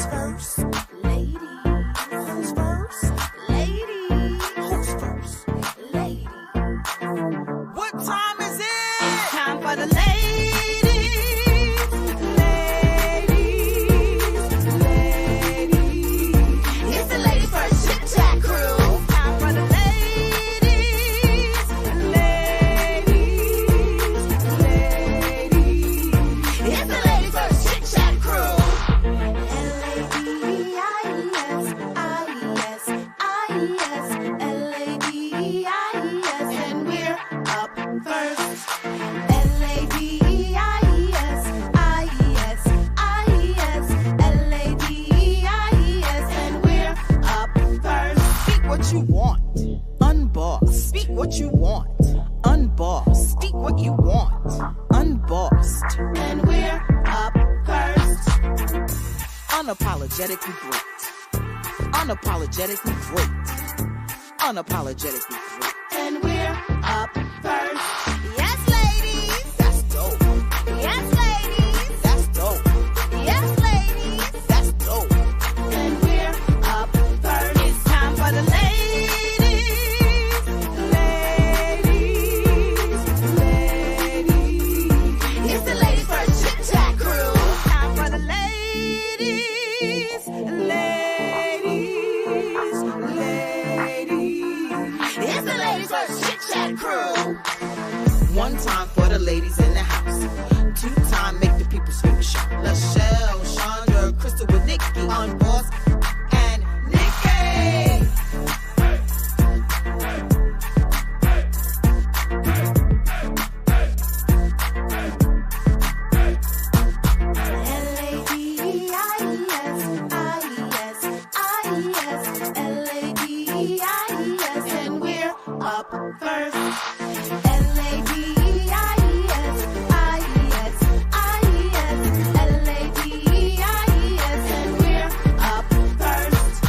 Who's first? Ladies. Who's first? Ladies. Who's first? Ladies. What time is it? It's time for the ladies. It's the Lady First Chit-Chat crew. Time for the ladies. It's the Lady First Chit-Chat crew. L-A-D-I-S, L-A-D-I-S, and we're up first. L-A-D-I-S, L-A-D-I-S, and we're up first. Speak what you want, unbossed. Speak what you want, unbossed. Speak what you want, unbossed. And we're up first. Unapologetically great. Unapologetically great. Unapologetically great. And we're up first. Yes, ladies. That's dope. Yes, ladies. That's dope. Yes, ladies. That's dope. And we're up first. It's time for the ladies. It's the Lady First Chit-Chat crew. Time for the ladies. It's the Lady First Chit-Chat crew. One time for the ladies in the house. Two time make the people scream and shout. Lachelle, Chandra, Crystal with Nikki, on boss, and Nikki. L-A-D-I-S, and we're up first. L-A-D-I-S, L-A-D-I-S, and we're up first.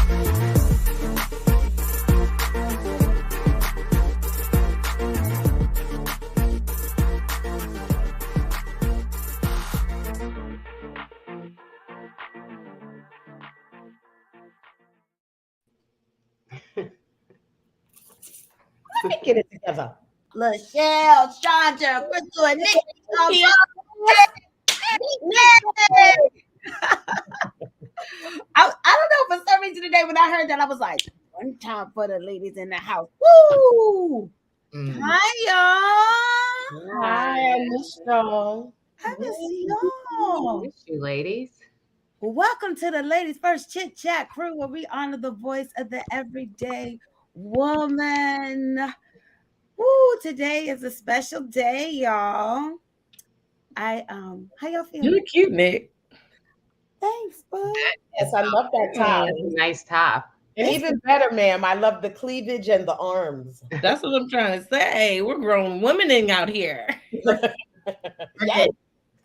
Get it together. Lachelle, Chandra, Crystal, and Nikki. I don't know, for some reason today when I heard that, I was like, one time for the ladies in the house. Woo! Hi, y'all. Hi, Miss Shaw. I miss y'all. Miss you, ladies. Well, welcome to the Ladies First Chit-Chat crew, where we honor the voice of the everyday woman. Woo, today is a special day, y'all. How y'all feeling? You look cute, Nick. Thanks, bud. Yes, I love that top. That's a nice top. And even better, ma'am, I love the cleavage and the arms. That's what I'm trying to say. We're grown women out here. Yes,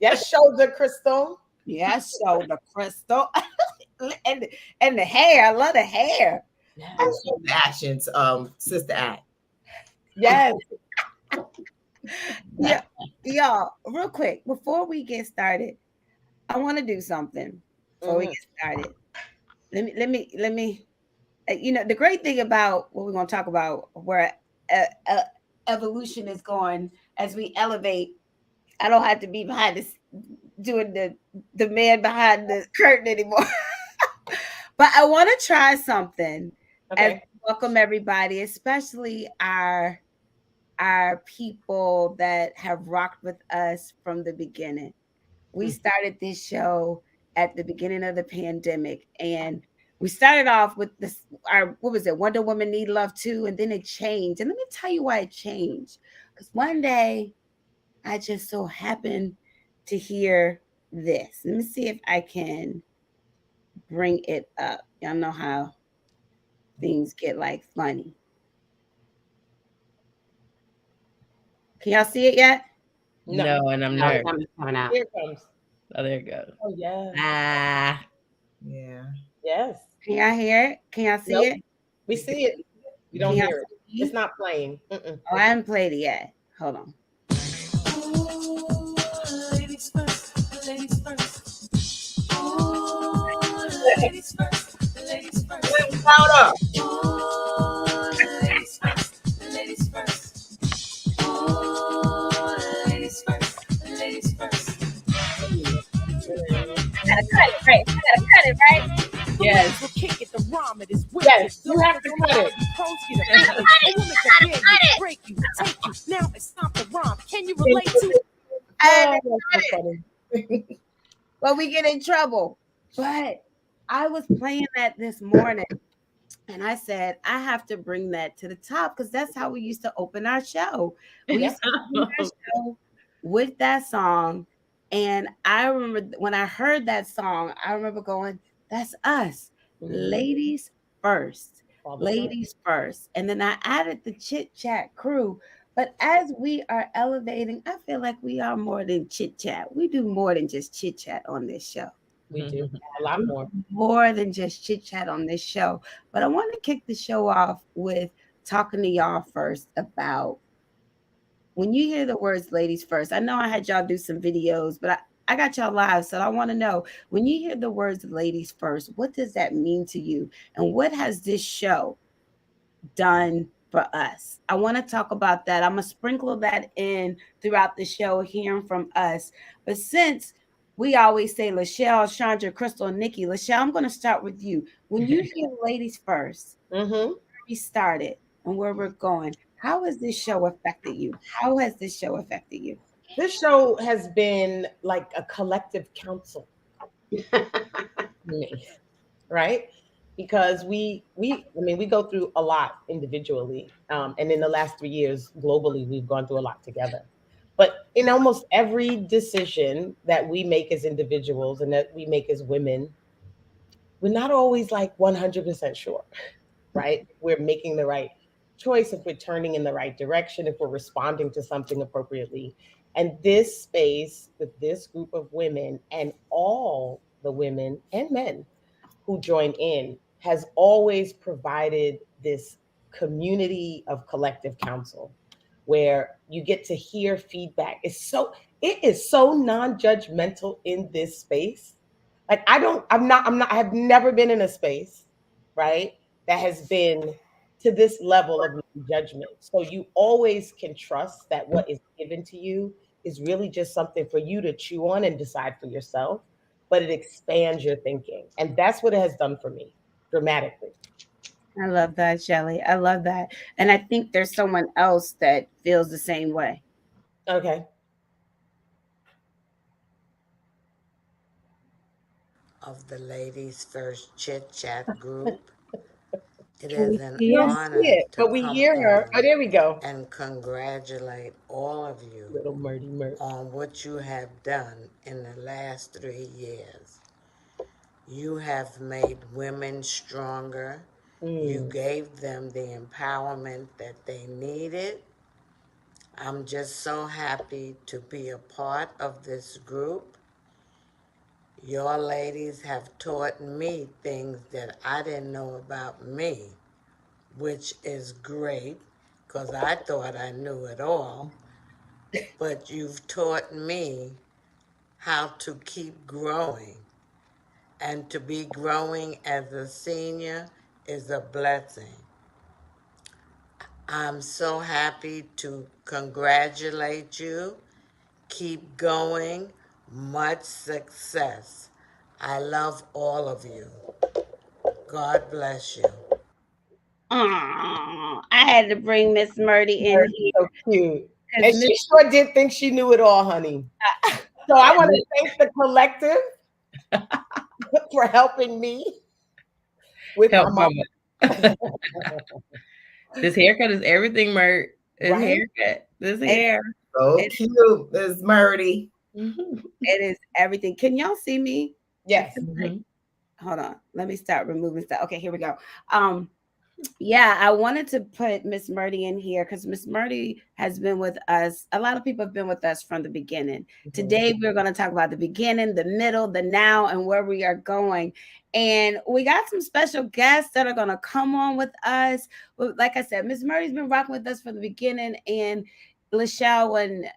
yes, shoulder, Crystal. Yes, shoulder, Crystal. and the hair. I love the hair. And so the actions, Sister Act. Yes. Yeah, y'all, real quick, before we get started, I want to do something before we get started. Let me you know, the great thing about what we're going to talk about, where evolution is going as we elevate, I don't have to be behind this doing the man behind the curtain anymore. But I want to try something. Okay. And welcome everybody, especially our people that have rocked with us from the beginning. We started this show at the beginning of the pandemic, and we started off with this, what was it? Wonder Woman Need Love Too, and then it changed. And let me tell you why it changed. Because one day I just so happened to hear this. Let me see if I can bring it up. Y'all know how things get like funny. Can y'all see it yet? No, and I'm No, nervous. it's coming out. Here it comes. Oh, there it goes. Oh, yeah. Ah. Yeah. Yes. Can y'all hear it? Can y'all see Nope. it? We see it. We don't Can y'all hear it. see It's not playing. Mm-mm. Oh, I haven't played it yet. Hold on. Ladies first, ladies first. Louder. Ooh, the ladies first. The ladies first. Ooh, the ladies first. The ladies first. Gotta cut it, right? Gotta cut it, right? Yes. Will kick it, the rhyme it is wicked. Yes, you have to cut it. Pros get offended. A woman can bend you, break you, take you. Now it's time to rhyme. Can you relate to it? And Oh, that's so funny. but we get in trouble. But I was playing that this morning and I said, I have to bring that to the top because that's how we used to open our show. We used to open our show with that song. And I remember when I heard that song, I remember going, that's us. Ladies first. All the time. Ladies first. And then I added the Chit Chat crew. But as we are elevating, I feel like we are more than chit chat. We do more than just chit chat on this show. We do a lot more. More than just chit chat on this show. But I want to kick the show off with talking to y'all first about when you hear the words ladies first. I know I had y'all do some videos, but I got y'all live. So I want to know when you hear the words ladies first, what does that mean to you? And what has this show done for us? I want to talk about that. I'm going to sprinkle that in throughout the show, hearing from us. But since we always say Lachelle, Chandra, Crystal, and Nikki, Lachelle, I'm going to start with you. When you hear ladies first, where we started and where we're going, how has this show affected you? How has this show affected you? This show has been like a collective counsel to me, right? Because we go through a lot individually, and in the last 3 years globally we've gone through a lot together. But in almost every decision that we make as individuals and that we make as women, we're not always like 100% sure, right? We're making the right choice, if we're turning in the right direction, if we're responding to something appropriately. And this space with this group of women and all the women and men who join in has always provided this community of collective counsel where you get to hear feedback. It is so non-judgmental in this space. Like I have never been in a space, right, that has been to this level of judgment. So you always can trust that what is given to you is really just something for you to chew on and decide for yourself, but it expands your thinking. And that's what it has done for me dramatically. I love that, Shelly. I love that. And I think there's someone else that feels the same way. Okay. Of the Ladies First Chit Chat group. It Can we is an see We don't it? see honor it, to but we come hear her. Oh, on there we go. and congratulate all of you Little Murdy Murd. on what you have done in the last 3 years. You have made women stronger. You gave them the empowerment that they needed. I'm just so happy to be a part of this group. Your ladies have taught me things that I didn't know about me, which is great because I thought I knew it all. But you've taught me how to keep growing. And to be growing as a senior is a blessing. I'm so happy to congratulate you. Keep going. Much success. I love all of you. God bless you. Oh, I had to bring Miss Murdy in Murdy's here so cute. because And she sure did think she knew it all, honey. So I want to thank the collective for helping me with Help my mama. This haircut is everything, Mert. This right. haircut. This hair. So It- cute, Miss Murdy. it is everything. Can y'all see me? Yes. Hold on. Let me start removing stuff. Okay, here we go. Yeah, I wanted to put Miss Murdy in here because Miss Murdy has been with us. A lot of people have been with us from the beginning. Today, we're going to talk about the beginning, the middle, the now, and where we are going. And we got some special guests that are going to come on with us. Like I said, Miss Murdy's been rocking with us from the beginning. And Lachelle, when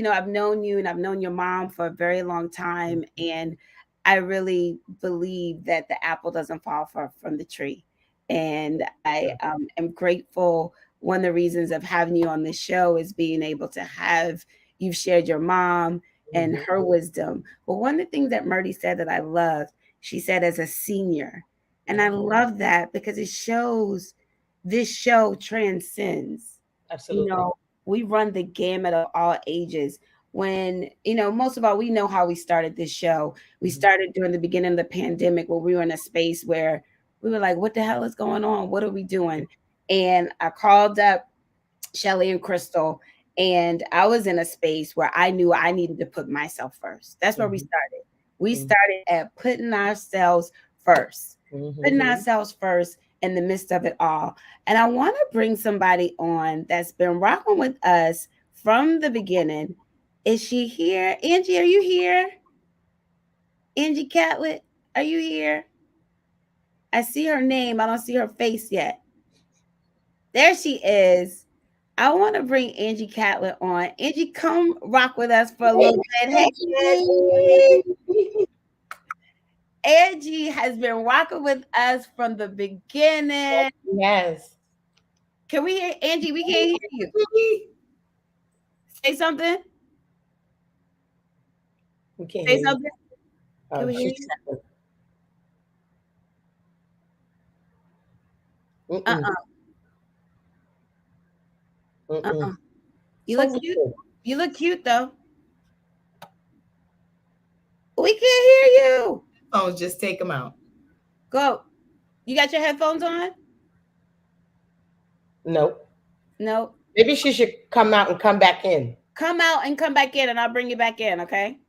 I've known you and I've known your mom for a very long time, and I really believe that the apple doesn't fall far from the tree. And I am grateful. One of the reasons of having you on this show is being able to have you've shared your mom and her wisdom. But one of the things that Murdy said that I loved, she said as a senior. And I love that because it shows this show transcends. Absolutely. You know, we run the gamut of all ages. When, you know, most of all, we know how we started this show. We started during the beginning of the pandemic where we were in a space where we were like, what the hell is going on? What are we doing? And I called up Shelly and Crystal, and I was in a space where I knew I needed to put myself first. That's where we started. We started at putting ourselves first, putting ourselves first in the midst of it all. And I want to bring somebody on that's been rocking with us from the beginning. Is she here? Angie, are you here? Angie Catlett, are you here? I see her name. I don't see her face yet. There she is. I want to bring Angie Catlett on. Angie, come rock with us for a little bit. Hey, Angie has been rocking with us from the beginning. Yes. Can we hear Angie? We can't hear you. Say something. We can't Say hear something. You. Can we hear you? You look cute. You look cute though. We can't hear you. Oh, just take them out. Go. You got your headphones on? Nope. Nope. Maybe she should come out and come back in. Come out and come back in, and I'll bring you back in, okay?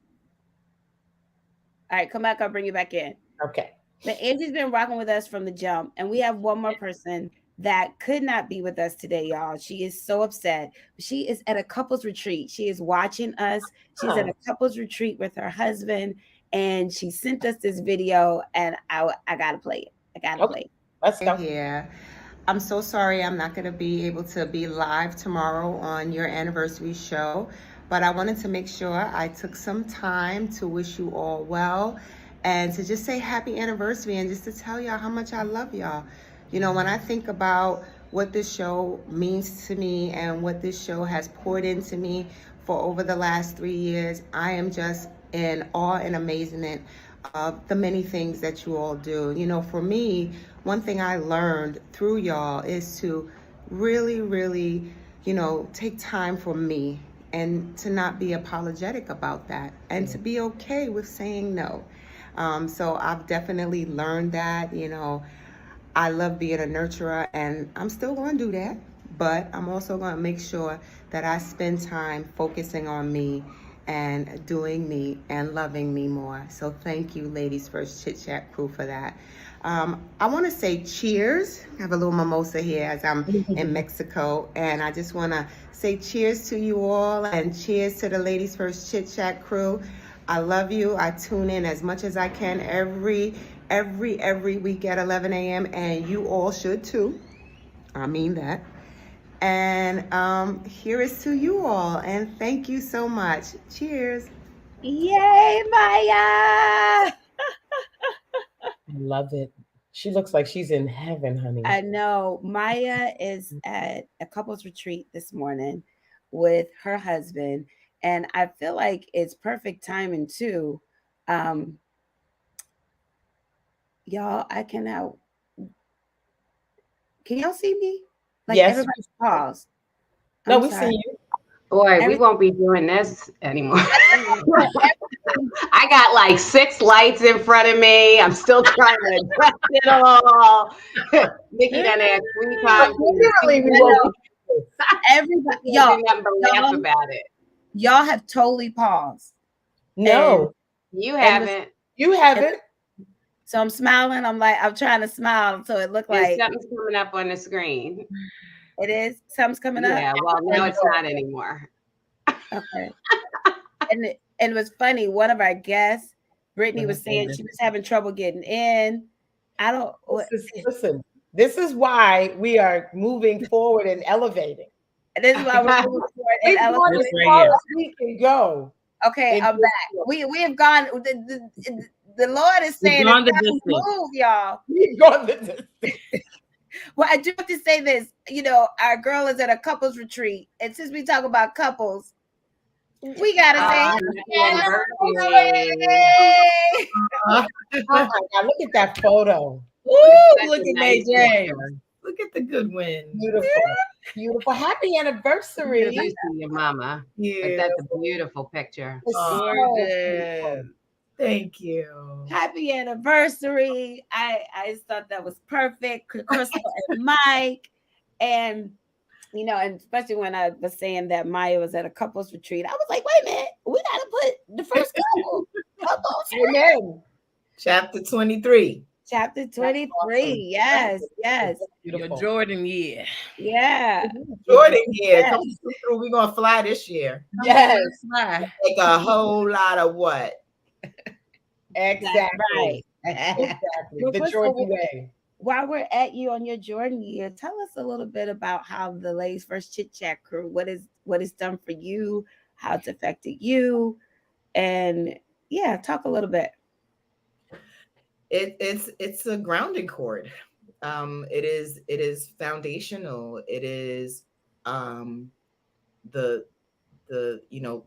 All right, come back. I'll bring you back in. Okay. But Angie's been rocking with us from the jump, and we have one more person that could not be with us today, y'all. She is so upset. She is at a couples retreat. She is watching us. She's at a couples retreat with her husband, and she sent us this video, and I gotta play it. I gotta play it. Let's go. Yeah. I'm so sorry I'm not going to be able to be live tomorrow on your anniversary show, but I wanted to make sure I took some time to wish you all well and to just say happy anniversary and just to tell y'all how much I love y'all. You know, when I think about what this show means to me and what this show has poured into me for over the last 3 years, I am just in awe and amazement of the many things that you all do. You know, for me, one thing I learned through y'all is to really, really, you know, take time for me and to not be apologetic about that and to be okay with saying no. So I've definitely learned that, you know, I love being a nurturer and I'm still going to do that, but I'm also going to make sure that I spend time focusing on me and doing me and loving me more. So thank you, Ladies First Chit-Chat crew, for that. I want to say cheers. I have a little mimosa here as I'm in Mexico, and I just want to say cheers to you all and cheers to the Ladies First Chit-Chat crew. I love you. I tune in as much as I can every week at 11 a.m. and you all should too. I mean that. And here is to you all, and thank you so much. Cheers. Yay, Maya! I love it. She looks like she's in heaven, honey. I know. Maya is at a couples retreat this morning with her husband, and I feel like it's perfect timing too. Y'all, I cannot. Can y'all see me? Like, yes. Everybody's paused. No, we see you. Boy, we won't be doing this anymore. I got like 6 lights in front of me. I'm still trying to adjust it all. Nikki done asked 3 times. Everybody, y'all laugh about it. Y'all have totally paused. No, you haven't. You haven't. So I'm smiling. I'm trying to smile so it looked like something's coming up on the screen. It is? Something's coming up? Yeah, well, now it's not anymore. Okay. And it was funny. One of our guests, Brittany, was saying she was having trouble getting in. I don't... Listen, this is why we are moving forward and elevating. This is why we're moving forward and elevating. As far as we can go. Okay, I'm back. We have gone... The Lord is saying it's time to move, y'all. We've gone the distance. Well, I do have to say this. You know, our girl is at a couples retreat, and since we talk about couples, we gotta say Happy anniversary. Oh my God, look at that photo. Ooh, Such look a at nice May James. picture. Look at the good win. Beautiful. Beautiful. Happy anniversary. Anniversary to your mama. But Yeah. that's a beautiful picture. It's so Gorgeous. Thank you. happy anniversary. I just thought that was perfect. Crystal and Mike. And you know, and especially when I was saying that Maya was at a couples retreat, I was like, wait a minute, we gotta put the first couples Amen. Chapter 23. chapter 23. Yes, yes. Your Beautiful. Jordan year. Yeah. Jordan year. Come through. We're gonna fly this year. Yes, Take a whole lot of what? exactly. Right. Exactly. Well, The Crystal, Jordan way. while we're at you on your Jordan year, tell us a little bit about how the Ladies First Chit Chat crew, what is done for you, how it's affected you, and yeah, talk a little bit. It's a grounding cord. It is foundational. It is the you know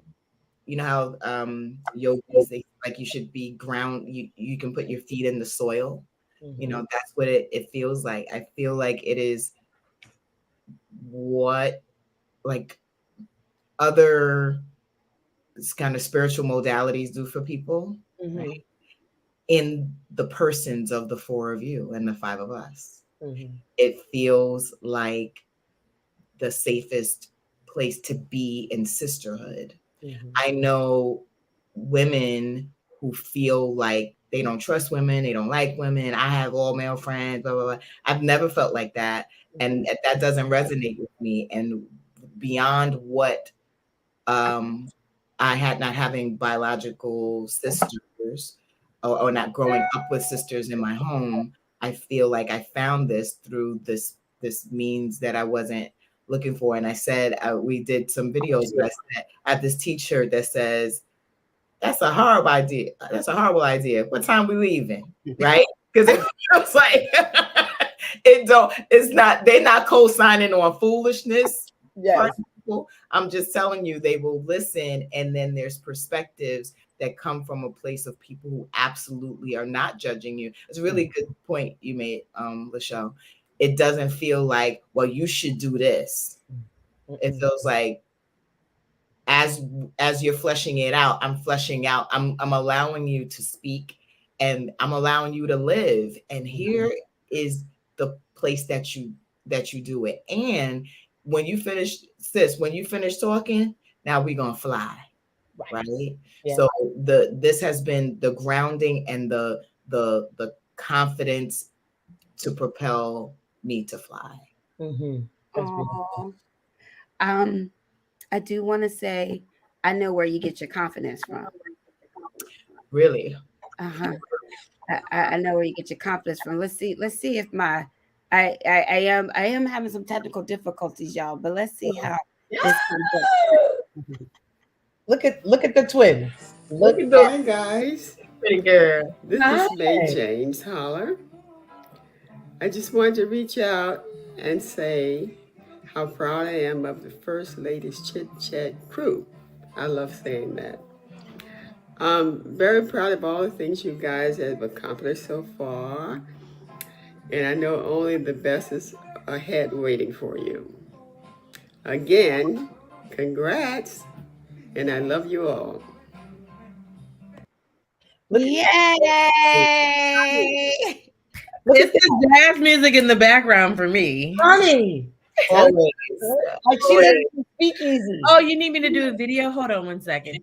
how yogis, they like you should be ground, you can put your feet in the soil. You know, that's what it feels like. I feel like it is what, like, other kind of spiritual modalities do for people, right? In the persons of the four of you and the five of us. It feels like the safest place to be in sisterhood. I know women who feel like they don't trust women, they don't like women. I have all male friends, blah, blah, blah. I've never felt like that. And that doesn't resonate with me. And beyond what I had, not having biological sisters, or not growing up with sisters in my home, I feel like I found this through this means that I wasn't looking for. And I said, we did some videos, but I said, I have this t-shirt that says, that's a horrible idea. That's a horrible idea. What time we leaving? Right? Because it feels like they're not co-signing on foolishness. Yes. I'm just telling you, they will listen. And then there's perspectives that come from a place of people who absolutely are not judging you. It's a really good point you made, Lachelle. It doesn't feel like, well, you should do this. It feels like, as you're fleshing it out, I'm allowing you to speak, and I'm allowing you to live. And here is the place that you do it. And when you finish, sis, when you finish talking, now we're gonna fly. Right. Yeah. So this has been the grounding and the confidence to propel me to fly. That's beautiful. I do want to say, I know where you get your confidence from. Really? I know where you get your confidence from. Let's see if I am having some technical difficulties, y'all, but let's see how this comes up. Look at the twins. Hi guys, Pretty girl. this is May James Holler. I just wanted to reach out and say how proud I am of the First Ladies Chit-Chat crew. I love saying that. I'm very proud of all the things you guys have accomplished so far. And I know only the best is ahead waiting for you. Again, congrats. And I love you all. Yay! It's the jazz music in the background for me. Honey. Always. Like she let me speak easy. Oh, you need me to do a video? Hold on one second.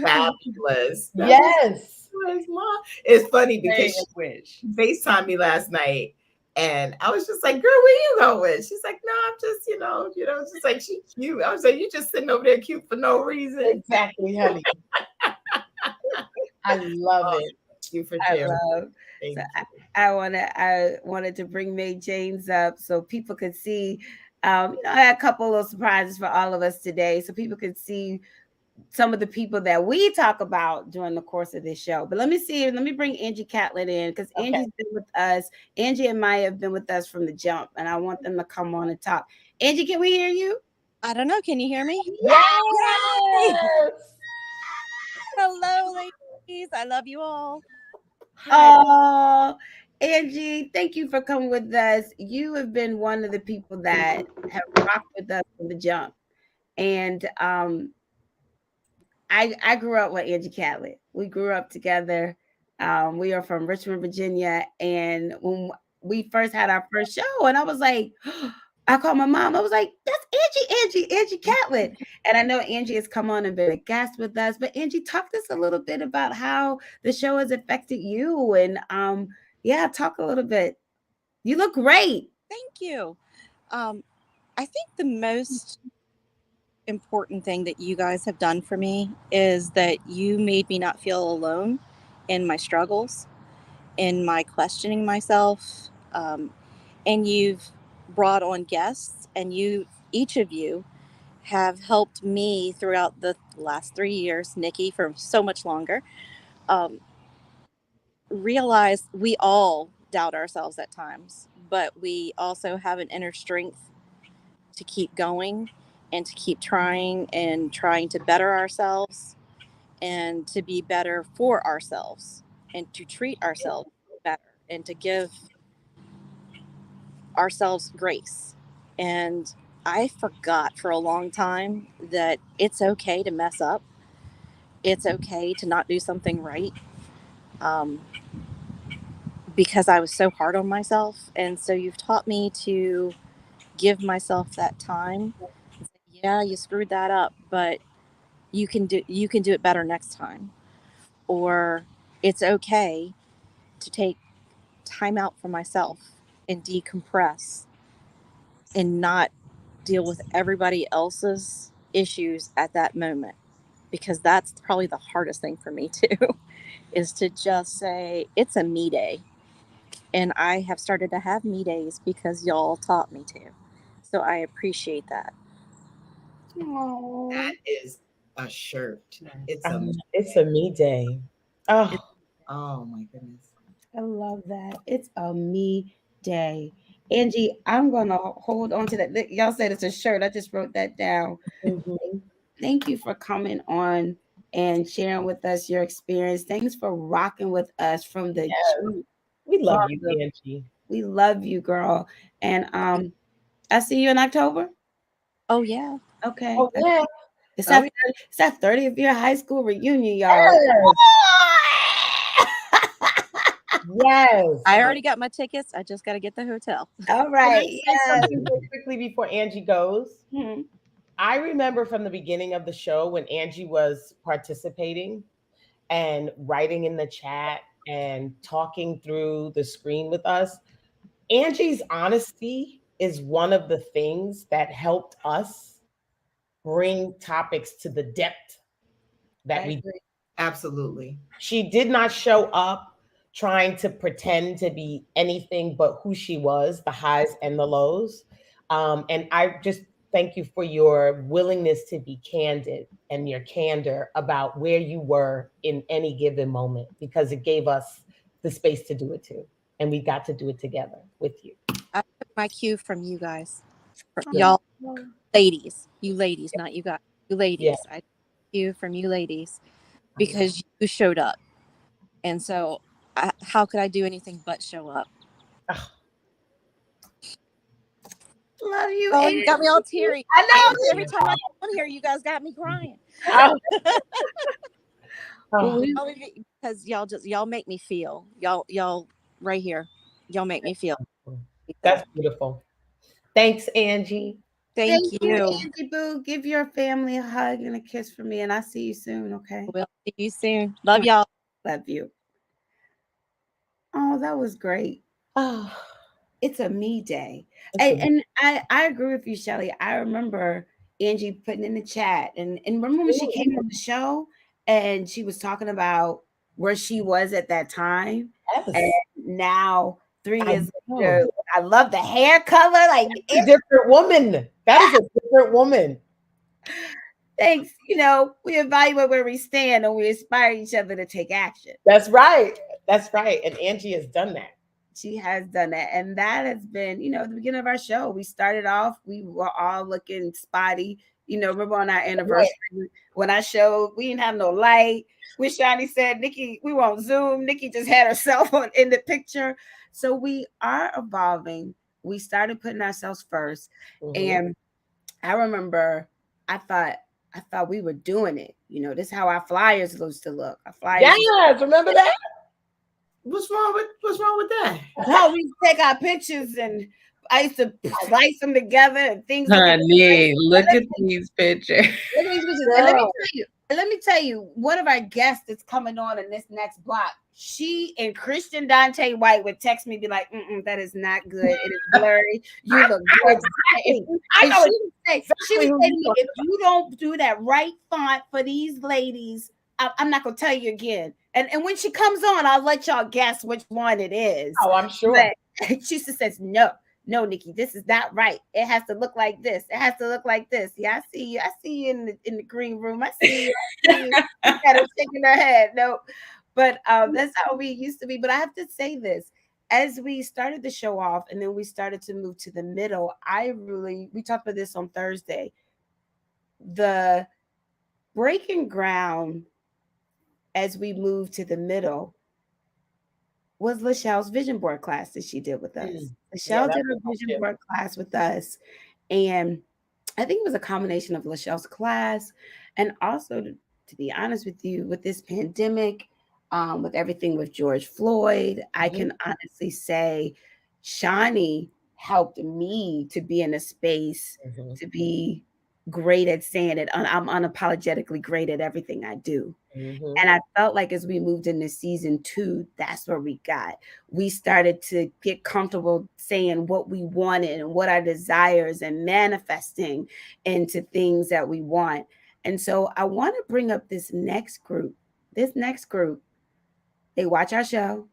Fabulous. Yes. It's funny because she FaceTimed me last night, and I was just like, girl, where you going? She's like, no, I'm just, just like, she cute. I was like, you just sitting over there cute for no reason. Exactly, honey. I love it. Thank you for sharing. I wanted to bring May James up so people could see. I had a couple of surprises for all of us today, so people could see some of the people that we talk about during the course of this show. But let me bring Angie Catlett in, because Angie's been with us. Angie and Maya have been with us from the jump, and I want them to come on and talk. Angie, can we hear you? I don't know. Can you hear me? Yes. Hello, ladies. I love you all. Oh, Angie, thank you for coming with us. You have been one of the people that have rocked with us from the jump. And I grew up with Angie Catlett. We grew up together. We are from Richmond, Virginia. And when we first had our first show, and I was like, I called my mom. I was like, that's Angie Catlett. And I know Angie has come on and been a guest with us. But Angie, talk to us a little bit about how the show has affected you. And yeah, talk a little bit. You look great. Thank you. I think the most important thing that you guys have done for me is that you made me not feel alone in my struggles, in my questioning myself. And you've brought on guests, and each of you have helped me throughout the last 3 years, Nikki for so much longer, realize we all doubt ourselves at times, but we also have an inner strength to keep going and to keep trying and trying to better ourselves and to be better for ourselves and to treat ourselves better and to give ourselves grace. And I forgot for a long time that it's okay to mess up. It's okay to not do something right. Um, because I was so hard on myself. And so you've taught me to give myself that time. Yeah, you screwed that up, but you can do it better next time. Or it's okay to take time out for myself and decompress and not deal with everybody else's issues at that moment, because that's probably the hardest thing for me too, is to just say it's a me day. And I have started to have me days because y'all taught me to. So I appreciate that. Aww. That is a shirt. It's a me day. Oh my goodness. I love that. It's a me day. Angie, I'm going to hold on to that. Y'all said it's a shirt. I just wrote that down. Mm-hmm. Thank you for coming on and sharing with us your experience. Thanks for rocking with us from the jump. We love you, Angie. We love you, girl. And I see you in October. Oh yeah. Okay. Oh, yeah. It's that 30th year high school reunion, y'all. Yes. I already got my tickets. I just got to get the hotel. All right. Something really quickly before Angie goes. Mm-hmm. I remember from the beginning of the show when Angie was participating and writing in the chat and talking through the screen with us. Angie's honesty is one of the things that helped us bring topics to the depth that we did. Absolutely. She did not show up trying to pretend to be anything but who she was, the highs and the lows. And I just thank you for your willingness to be candid and your candor about where you were in any given moment, because it gave us the space to do it too. And we got to do it together with you. I took my cue from you guys. Y'all ladies. You ladies, not you guys. You ladies. Yeah. I took you from you ladies because you showed up. And so how could I do anything but show up? Love you. Oh, you got me all teary. I know. Every time I come on here, you guys got me crying. Because y'all make me feel. Y'all right here. Y'all make me feel. That's beautiful. Thanks, Angie. Thank you. Angie Boo. Give your family a hug and a kiss from me, and I'll see you soon, okay? We'll see you soon. Love y'all. Love you. Oh, that was great. Oh, it's a me day. And I agree with you, Shelly. I remember Angie putting in the chat, and remember when she came on the show and she was talking about where she was at that time. Yes. And now 3 years later, I love the hair color. Like it's a different woman. That is a different woman. Thanks. You know, we evaluate where we stand and we inspire each other to take action. That's right. That's right. And Angie has done that. She has done that. And that has been, you know, the beginning of our show. We started off, we were all looking spotty. You know, remember on our anniversary when I showed, we didn't have no light. When Shani said, Nikki, we were on Zoom. Nikki just had her cell phone in the picture. So we are evolving. We started putting ourselves 1st. And I remember I thought we were doing it. You know, this is how our flyers used to look. Our flyers. Yes, remember that? What's wrong with that? How we take our pictures and I used to slice them together and things. Honey, look at these pictures. Look at these pictures. And let me tell you, one of our guests that's coming on in this next block, she and Christian Dante White would text me, be like, that is not good. It is blurry. You look good. And she would say to me, if you don't do that right font for these ladies, I'm not gonna tell you again. And when she comes on, I'll let y'all guess which one it is. Oh, I'm sure. But she says, no, Nikki, this is not right. It has to look like this. It has to look like this. Yeah, I see you. I see you in the green room. I see you. She had her shaking her head. No, but that's how we used to be. But I have to say this. As we started the show off and then we started to move to the middle, we talked about this on Thursday. The breaking ground as we moved to the middle was Lachelle's vision board class that she did with us. Lachelle did her vision board class with us. And I think it was a combination of Lachelle's class and also, to be honest with you, with this pandemic, with everything with George Floyd, I can honestly say Shani helped me to be in a space to be great at saying it. I'm unapologetically great at everything I do. And I felt like as we moved into season 2, that's where we got. We started to get comfortable saying what we wanted and what our desires and manifesting into things that we want. And so I want to bring up this next group. They watch our show.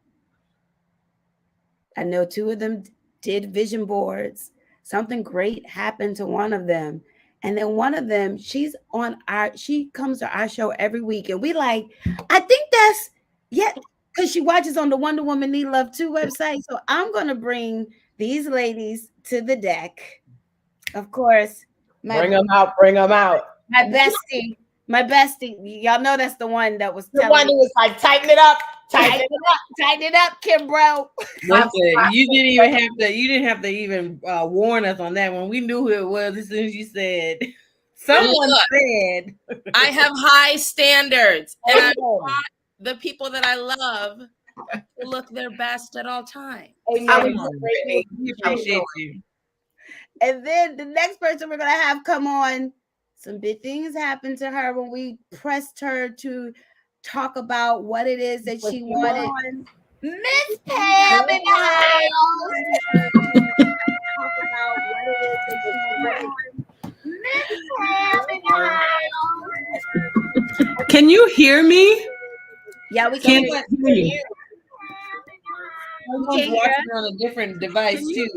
I know 2 of them did vision boards. Something great happened to one of them. And then one of them, she comes to our show every week. And we like, I think that's, because she watches on the Wonder Woman Need Love 2 website. So I'm going to bring these ladies to the deck. Of course. Bring them out. My bestie. Y'all know that's the one that was the one who was like, tighten it up. Tighten it up, Kimbro. Listen, you didn't have to even warn us on that one. We knew who it was as soon as you said. Someone said, I have high standards, and I want the people that I love to look their best at all times. We appreciate you. And then the next person we're gonna have come on, some big things happened to her when we pressed her to talk about what it is that she wanted. Miss Pam in the house. Talk about what it is that she wanted. Miss Pam in the house. Can you hear me? Yeah, we can hear you. Someone's watching on a different device too.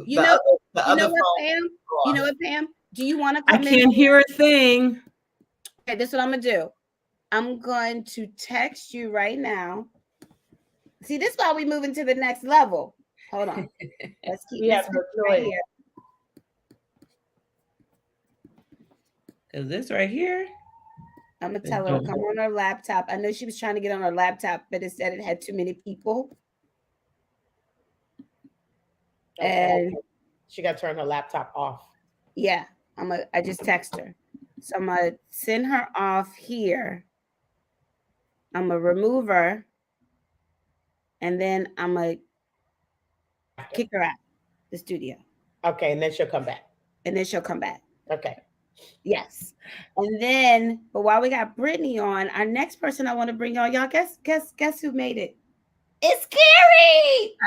You know what, Pam? Do you want to come in? I can't hear a thing. Okay, this is what I'm gonna do. I'm going to text you right now. See, this is why we moving to the next level. Hold on. Let's keep this right here. Is this right here? I'm gonna tell her to come on her laptop. I know she was trying to get on her laptop, but it said it had too many people. Okay. And she got to turn her laptop off. Yeah, I just text her. So I'm gonna send her off here. I'm gonna remove her, and then I'm gonna kick her out the studio. Okay, and then she'll come back. Okay. Yes. And then, but while we got Brittany on, our next person I want to bring y'all guess who made it? It's Carrie.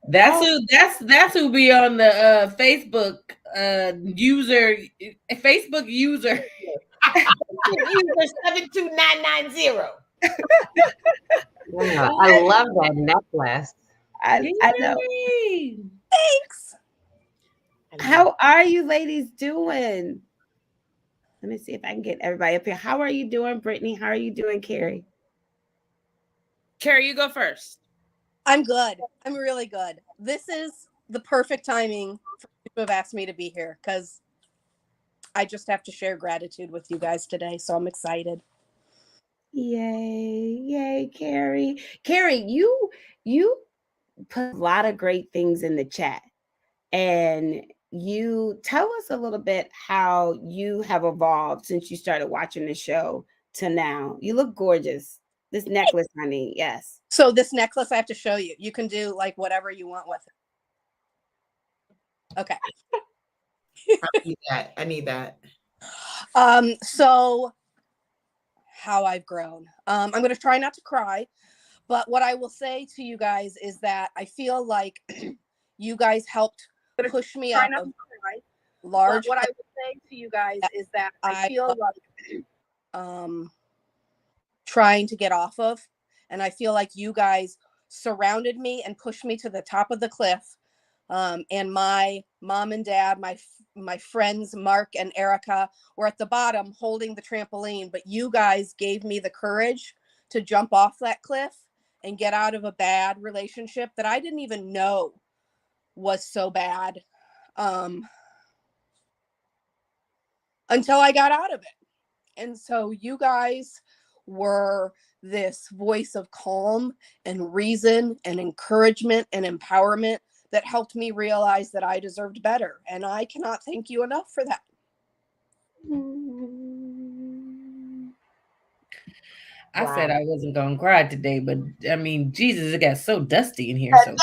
That's who be on the Facebook user. User 72990. I love that necklace. I know. Thanks. How are you ladies doing? Let me see if I can get everybody up here. How are you doing, Brittany? How are you doing, Carrie? Carrie, you go first. I'm good. I'm really good. This is the perfect timing for you to have asked me to be here because I just have to share gratitude with you guys today. So I'm excited. Yay, Carrie. Carrie, you put a lot of great things in the chat. And you tell us a little bit how you have evolved since you started watching the show to now. You look gorgeous. This necklace, honey. Yes. So this necklace I have to show you. You can do like whatever you want with it. Okay. I need that. So how I've grown. I'm going to try not to cry, but what I will say to you guys is that I feel like you guys helped push me out of large. What I would say to you guys is that I feel like trying to get off of, and I feel like you guys surrounded me and pushed me to the top of the cliff. And my mom and dad, my friends Mark and Erica were at the bottom holding the trampoline, but you guys gave me the courage to jump off that cliff and get out of a bad relationship that I didn't even know was so bad until I got out of it. And so you guys were this voice of calm and reason and encouragement and empowerment that helped me realize that I deserved better. And I cannot thank you enough for that. I said I wasn't going to cry today, but I mean, Jesus, it got so dusty in here. So.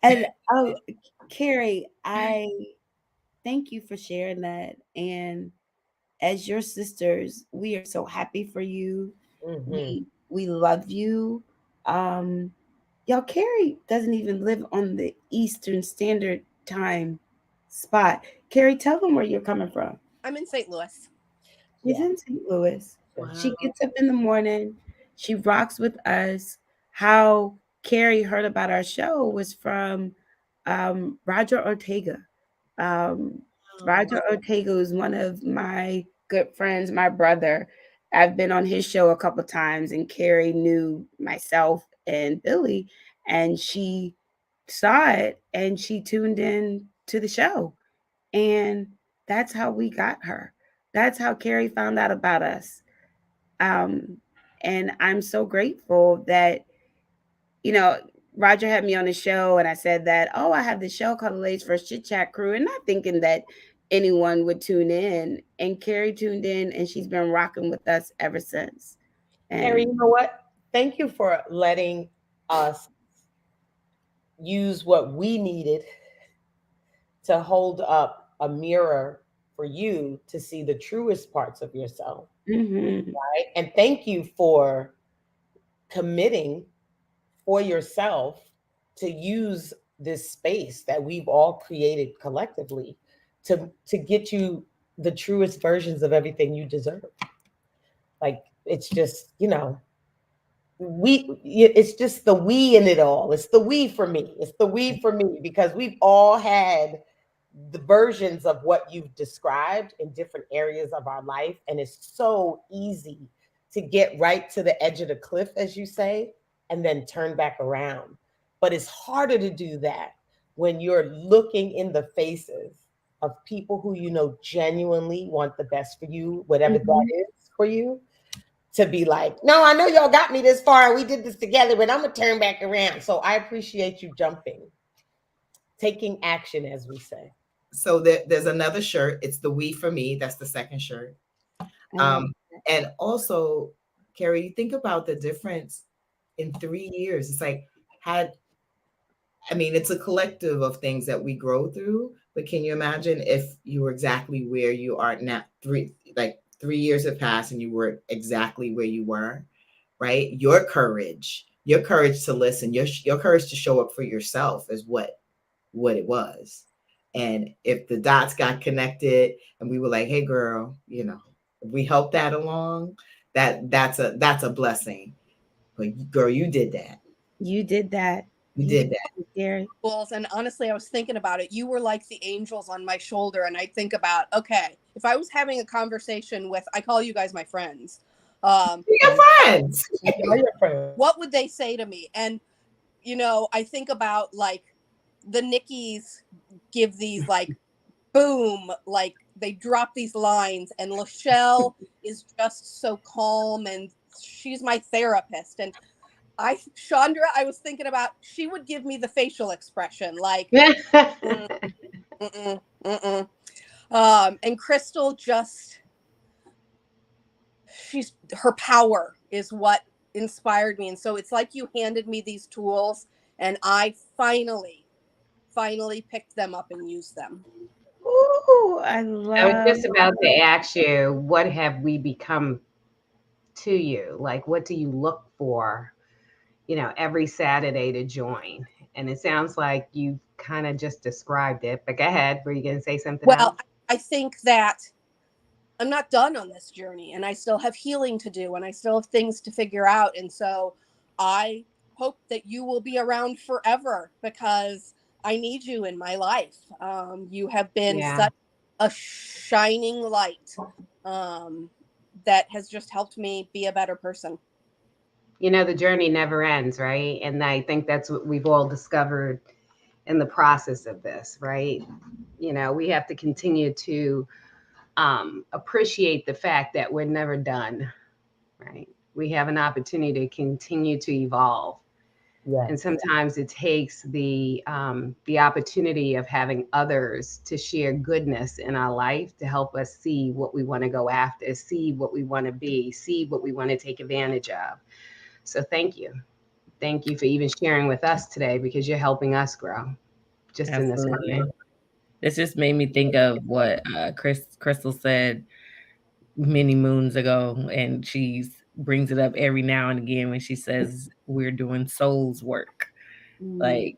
And Carrie, I thank you for sharing that. And as your sisters, we are so happy for you. We love you. Y'all, Carrie doesn't even live on the Eastern Standard Time spot. Carrie, tell them where you're coming from. I'm in St. Louis. She's in St. Louis. Wow. She gets up in the morning. She rocks with us. How Carrie heard about our show was from Roger Ortega. Roger Ortega is one of my good friends, my brother. I've been on his show a couple of times, and Carrie knew myself and Billy, and she saw it and she tuned in to the show. And that's how we got her. That's how Carrie found out about us. And I'm so grateful that, Roger had me on the show and I said that, I have the show called The Ladies First Chit-Chat Crew, and not thinking that anyone would tune in. And Carrie tuned in and she's been rocking with us ever since. And Carrie, you know what? Thank you for letting us use what we needed to hold up a mirror for you to see the truest parts of yourself. Right? And thank you for committing for yourself to use this space that we've all created collectively to get you the truest versions of everything you deserve. Like, it's just, it's just the we in it all. It's the we for me. It's the we for me, because we've all had the versions of what you've described in different areas of our life. And it's so easy to get right to the edge of the cliff, as you say, and then turn back around. But it's harder to do that when you're looking in the faces of people who genuinely want the best for you, whatever that is for you, to be like, no, I know y'all got me this far. We did this together, but I'm going to turn back around. So I appreciate you jumping, taking action, as we say. So there's another shirt. It's the we for me. That's the second shirt. And also, Carrie, you think about the difference in 3 years. It's like it's a collective of things that we grow through. But can you imagine if you were exactly where you are now? 3 years have passed and you were exactly where you were, right? Your courage to listen, your courage to show up for yourself is what it was. And if the dots got connected and we were like, hey girl, if we helped that along, that's a blessing. But girl, you did that. You did that. You did that. Gary. And honestly, I was thinking about it. You were like the angels on my shoulder, and I think about, okay, if I was having a conversation with, I call you guys my friends. Your friends. What would they say to me? And you know, I think about like the Nickies give these like boom, like they drop these lines, and Lachelle is just so calm, and she's my therapist. And Chandra, I was thinking about, she would give me the facial expression like, and Crystal just, her power is what inspired me. And so it's like you handed me these tools, and I finally picked them up and used them. Ooh, I was just about to ask you, what have we become to you? Like, what do you look for, you know, every Saturday to join? And it sounds like you kind of just described it, but go ahead. Were you going to say something else? I think that I'm not done on this journey, and I still have healing to do, and I still have things to figure out. And so I hope that you will be around forever, because I need you in my life. You have been such a shining light that has just helped me be a better person. You know, the journey never ends, right? And I think that's what we've all discovered in the process of this, right? You know, we have to continue to appreciate the fact that we're never done, right? We have an opportunity to continue to evolve. Yes. And sometimes it takes the opportunity of having others to share goodness in our life to help us see what we want to go after, see what we want to be, see what we want to take advantage of. So thank you. Thank you for even sharing with us today, because you're helping us grow just in this moment. This just made me think of what Crystal said many moons ago, and she brings it up every now and again when she says we're doing soul's work. Like,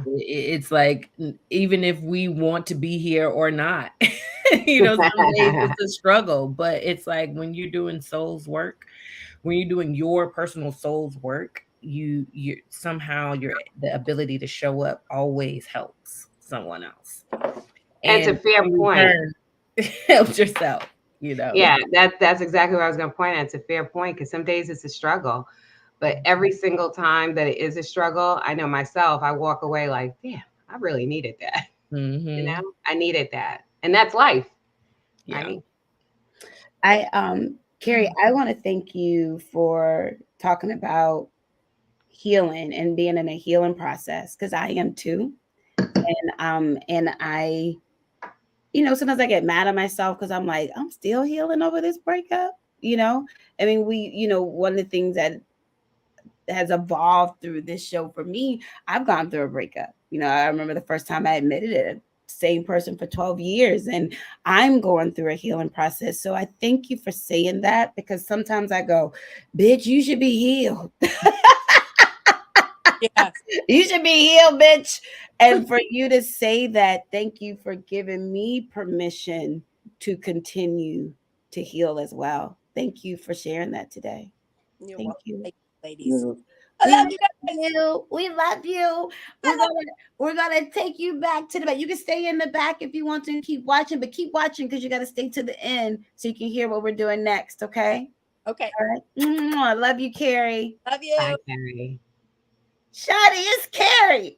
it's like, even if we want to be here or not, you know, some days it's a struggle, but it's like when you're doing soul's work, when you're doing your personal soul's work, you somehow the ability to show up always helps someone else. And it's a fair point. Help yourself, you know. Yeah, that's exactly what I was going to point at. It's a fair point, because some days it's a struggle, but every single time that it is a struggle, I know myself, I walk away like, damn, I really needed that. Mm-hmm. You know, I needed that, and that's life. Yeah. Right? Carrie, I want to thank you for talking about healing and being in a healing process, because I am too. And I, you know, sometimes I get mad at myself because I'm like, I'm still healing over this breakup. You know, I mean, you know, one of the things that has evolved through this show for me, I've gone through a breakup. You know, I remember the first time I admitted it, same person for 12 years, and I'm going through a healing process. So I thank you for saying that, because sometimes I go, bitch, you should be healed. Yes. You should be healed, bitch. And for you to say that, thank you for giving me permission to continue to heal as well. Thank you for sharing that today. Thank you, ladies. I love you. We love you. We're gonna take you back to the back. You can stay in the back if you want to keep watching, but keep watching, because you got to stay to the end so you can hear what we're doing next. Okay. Okay. All right. I love you, Carrie. Love you. Bye, Carrie. Shawty, it's Carrie.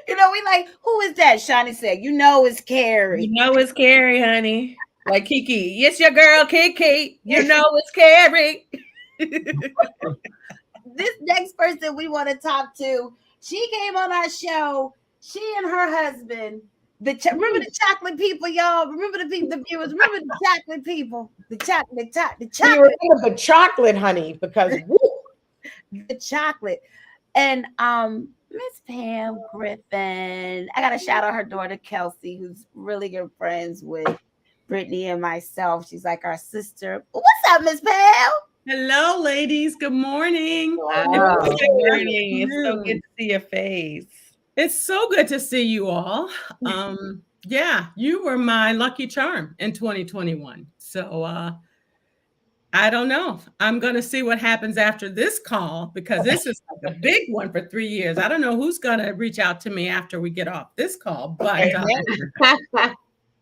You know, we like, who is that? Shawty said, you know it's Carrie. You know it's Carrie, honey. Like Kiki. It's your girl, Kiki. You know it's Carrie. This next person we want to talk to, she came on our show. She and her husband, remember the chocolate people, y'all? Remember the people, the viewers? Remember the chocolate people? The chocolate. You remember the chocolate, honey, because the chocolate. And Miss Pam Griffin, I gotta shout out her daughter Kelsey, who's really good friends with Brittany and myself. She's like our sister. What's up, Miss Pam? Hello, ladies. Good morning. Wow. Good morning. It's so good to see your face. It's so good to see you all. Yeah, you were my lucky charm in 2021. So I don't know. I'm going to see what happens after this call because this is like a big one for 3 years. I don't know who's going to reach out to me after we get off this call, but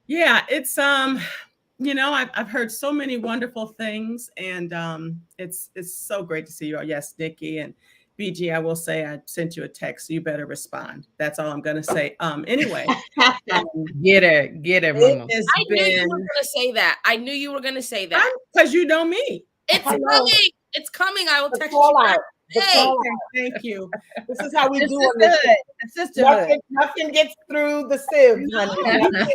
yeah, it's you know, I've heard so many wonderful things, and it's so great to see you all. Yes, Nikki and BG, I will say I sent you a text, so you better respond. That's all I'm going to say. Anyway, Get her, mama. I knew you were going to say that. I knew you were going to say that. Because you know me. It's coming. It's coming. I will text you back. Hey, thank you. This is how we do on this. Sisterhood. Nothing gets through the sieve, honey.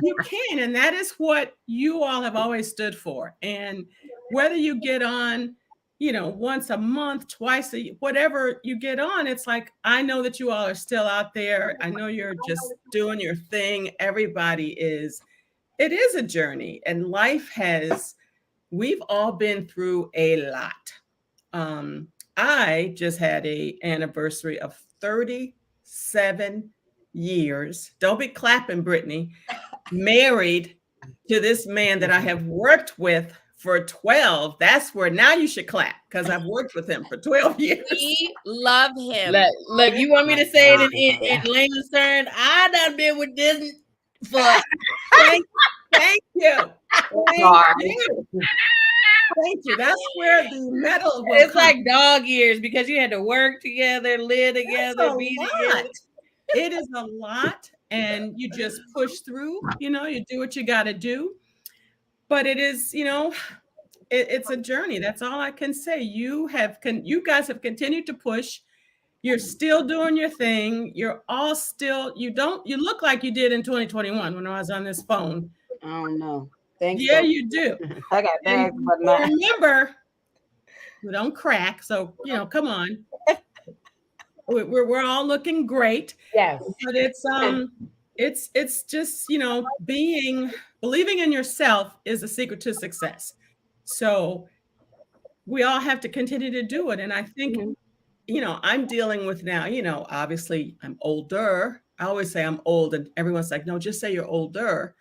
You can, and that is what you all have always stood for. And whether you get on, you know, once a month, twice a whatever you get on, it's like, I know that you all are still out there. I know you're just doing your thing. Everybody is. It is a journey, and life has. We've all been through a lot. I just had an anniversary of 37 years. Don't be clapping, Brittany. Married to this man that I have worked with for 12. That's where now you should clap because I've worked with him for 12 years. We love him. Look, you want me to say it in layman's terms? I done been with this for thank you. Thank you. That's where the medal was. It's like dog years because you had to work together, live together, be together. It is a lot, and you just push through. You know, you do what you got to do. But it is, you know, it's a journey. That's all I can say. You guys have continued to push. You're still doing your thing. You're all still. You look like you did in 2021 when I was on this phone. Oh no. Thank you. Yeah, you do. I got bags, but not. Remember, we don't crack. So, you know, come on. We're all looking great. Yes. But it's just, you know, believing in yourself is the secret to success. So we all have to continue to do it. And I think, you know, I'm dealing with now, you know, obviously I'm older. I always say I'm old, and everyone's like, no, just say you're older.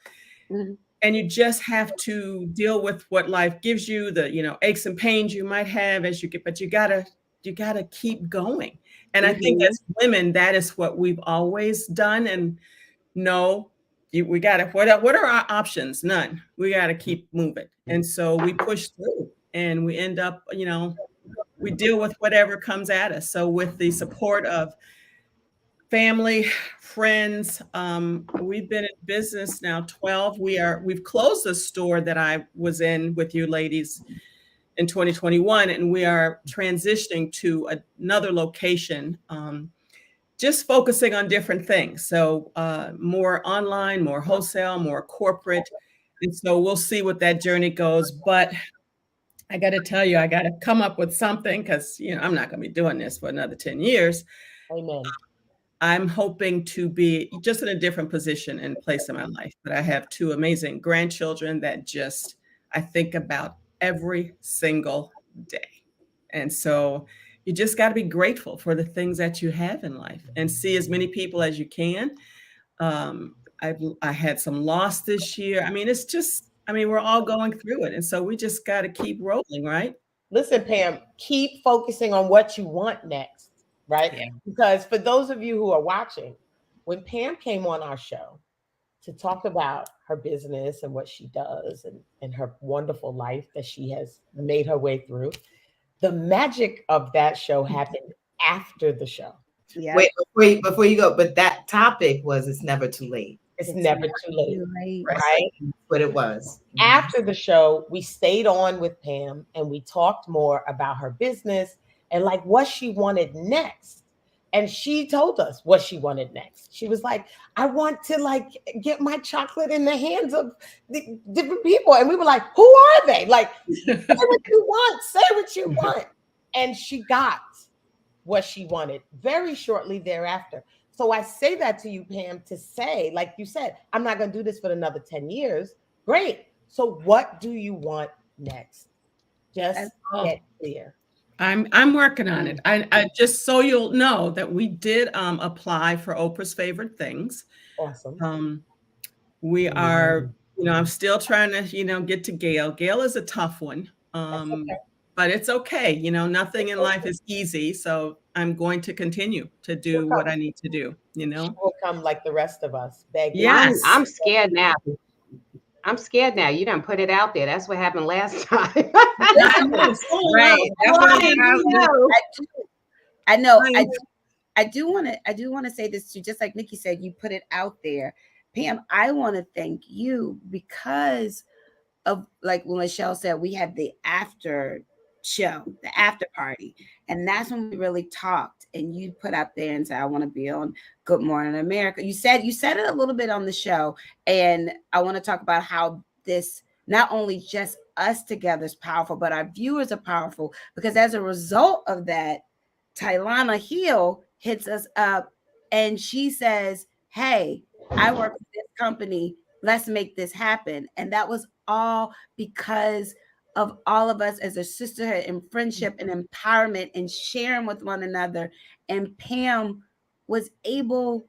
And you just have to deal with what life gives you, the, you know, aches and pains you might have as you get, but you gotta keep going. And I think as women, that is what we've always done. And no, we gotta, what are our options? None. We gotta keep moving. And so we push through and we end up, you know, we deal with whatever comes at us. So with the support of family, friends, we've been in business now 12. We've closed the store that I was in with you ladies in 2021, and we are transitioning to another location, just focusing on different things. So more online, more wholesale, more corporate. And so we'll see what that journey goes. But I got to tell you, I got to come up with something because, you know, I'm not going to be doing this for another 10 years. Amen. I'm hoping to be just in a different position and place in my life. But I have 2 amazing grandchildren that just I think about every single day. And so you just got to be grateful for the things that you have in life and see as many people as you can. I had some loss this year. I mean, it's just, I mean, we're all going through it. And so we just got to keep rolling, right? Listen, Pam, keep focusing on what you want next, right? Yeah. Because for those of you who are watching, when Pam came on our show to talk about her business and what she does and her wonderful life that she has made her way through, the magic of that show happened after the show. Yeah. Wait, before you go, but that topic was it's never too late. It's never too late, right? But it was. After the show, we stayed on with Pam and we talked more about her business and like what she wanted next. And she told us what she wanted next. She was like, I want to like get my chocolate in the hands of the different people. And we were like, who are they? Like, say what you want, say what you want. And she got what she wanted very shortly thereafter. So I say that to you, Pam, to say, like you said, I'm not going to do this for another 10 years. Great. So what do you want next? Just get clear. I'm working on it. I just so you'll know that we did apply for Oprah's Favorite Things. Awesome. We are, you know, I'm still trying to, you know, get to Gail. Gail is a tough one. But it's okay. You know, nothing in life is easy. So I'm going to continue to do what I need to do, you know? She will come like the rest of us, begging. Yes. I'm scared now. I'm scared now. You done put it out there. That's what happened last time. Right. I know. I do want to say this too. Just like Nikki said, you put it out there. Pam, I want to thank you because of, like when Michelle said, we had the after show, the after party, and that's when we really talked. And you put out there and said, I want to be on Good Morning America. You said it a little bit on the show, and I want to talk about how this not only just us together is powerful, but our viewers are powerful, because as a result of that, Tylana Hill hits us up and she says, hey, I work for this company, let's make this happen. And that was all because of all of us as a sisterhood and friendship and empowerment and sharing with one another. And Pam was able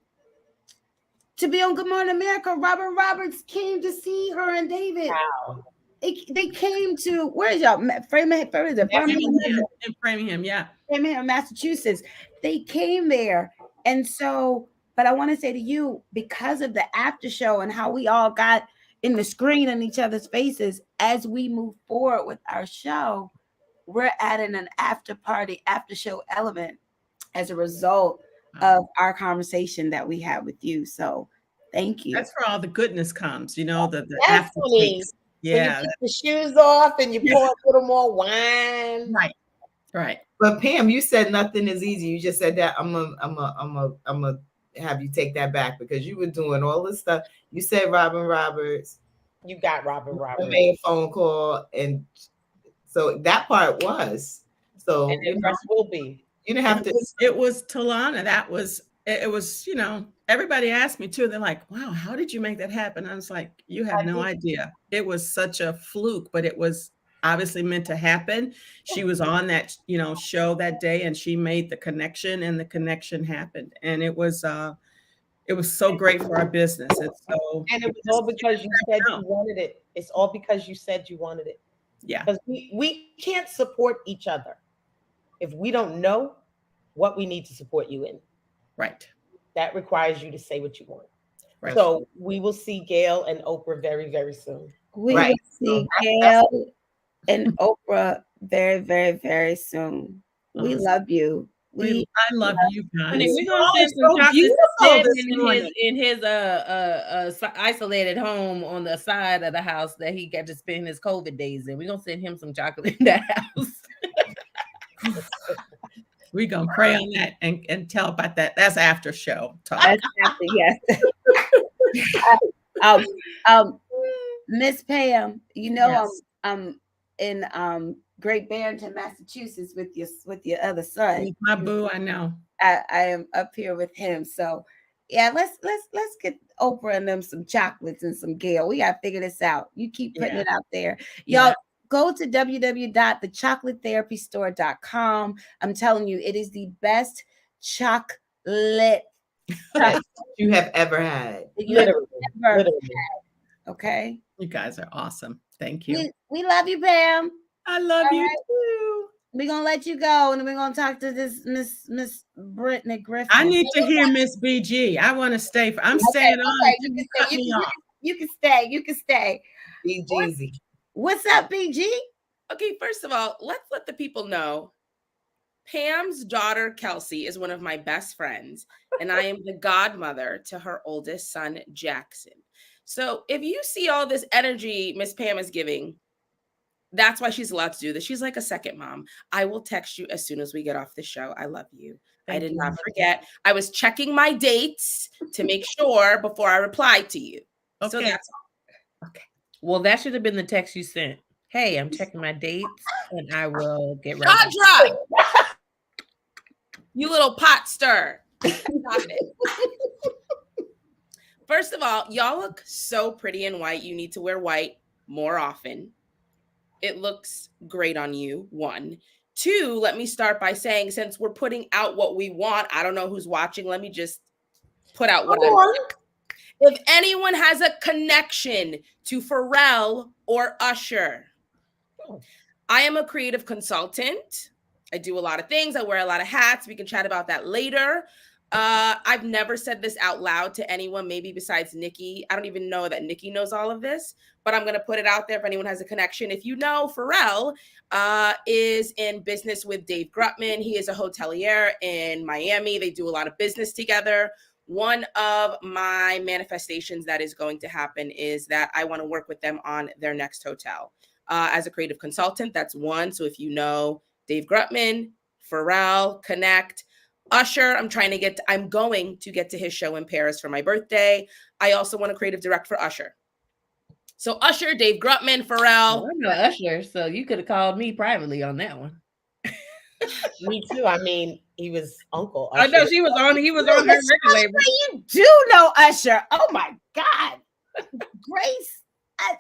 to be on Good Morning America. Robert Roberts came to see her and David. Wow. They came to, where is y'all? Framingham, yeah. Framingham, Massachusetts. They came there. And so, but I want to say to you, because of the after show and how we all got in the screen in each other's faces, as we move forward with our show, we're adding an after party, after show element as a result of our conversation that we had with you. So thank you. That's where all the goodness comes, you know, the That's aftertakes. Yeah. When you take the shoes off and you pour a little more wine. Right. But Pam, you said nothing is easy. You just said that. I'm gonna have you take that back, because you were doing all this stuff. You said Robin Roberts. You got Robin Roberts. I made a phone call, and so that part was. So and the rest will be. You didn't have to. It was Tylana. That was. It was. You know, everybody asked me too. They're like, "Wow, how did you make that happen?" I was like, "You have no idea. It was such a fluke, but it was obviously meant to happen." She was on that, you know, show that day, and she made the connection, and the connection happened, and it was so great for our business. And it was all because you said you wanted it. It's all because you said you wanted it. Yeah. Because we can't support each other if we don't know what we need to support you in. Right. That requires you to say what you want. Right. So we will see Gail and Oprah very, very soon. We will see Gail and Oprah very, very, very soon. We love you. I love you guys. Honey, we're gonna send some chocolate in his isolated home on the side of the house that he got to spend his COVID days in. We're gonna send him some chocolate in that house. We're gonna pray on that and tell about that. That's after show talk. That's after, yes. Miss Pam, you know, yes. I'm in Great Barrington, Massachusetts with your other son. With my boo, I know. I am up here with him. So yeah, let's get Oprah and them some chocolates and some Gail. We gotta figure this out. You keep putting it out there. Y'all go to www.thechocolatetherapystore.com. I'm telling you, it is the best chocolate you have ever had. Literally. Had. Okay. You guys are awesome. Thank you. We love you, Pam. I love you too. We're gonna let you go, and we're gonna talk to this Miss Brittany Griffin. I need to hear Miss BG. I want to stay. I'm staying on. You can stay. You can stay. BG. What's up, BG? Okay, first of all, let's let the people know Pam's daughter, Kelsey, is one of my best friends, and I am the godmother to her oldest son, Jackson. So if you see all this energy Miss Pam is giving, that's why she's allowed to do this. She's like a second mom. I will text you as soon as we get off the show. I love you. I did not forget. I was checking my dates to make sure before I replied to you. Okay. So that's all. Okay. Well, that should have been the text you sent. Hey, I'm checking my dates and I will get ready. Chandra! You little pot stir. Stop it. First of all, y'all look so pretty in white. You need to wear white more often. It looks great on you, 1. 2, let me start by saying, since we're putting out what we want, I don't know who's watching. Let me just put out what I want. If anyone has a connection to Pharrell or Usher, I am a creative consultant. I do a lot of things. I wear a lot of hats. We can chat about that later. I've never said this out loud to anyone, maybe besides Nikki. I don't even know that Nikki knows all of this, but I'm going to put it out there if anyone has a connection. If you know, Pharrell is in business with Dave Grutman. He is a hotelier in Miami. They do a lot of business together. One of my manifestations that is going to happen is that I want to work with them on their next hotel. As a creative consultant, that's one. So if you know Dave Grutman, Pharrell, connect. Usher, I'm going to get to his show in Paris for my birthday. I also want to creative direct for Usher. So Usher, Dave Grutman, Pharrell. Well, I know Usher, so you could have called me privately on that one. Me too. I mean, he was Uncle Usher. I know he was on her record label. You do know Usher. Oh my God. Grace.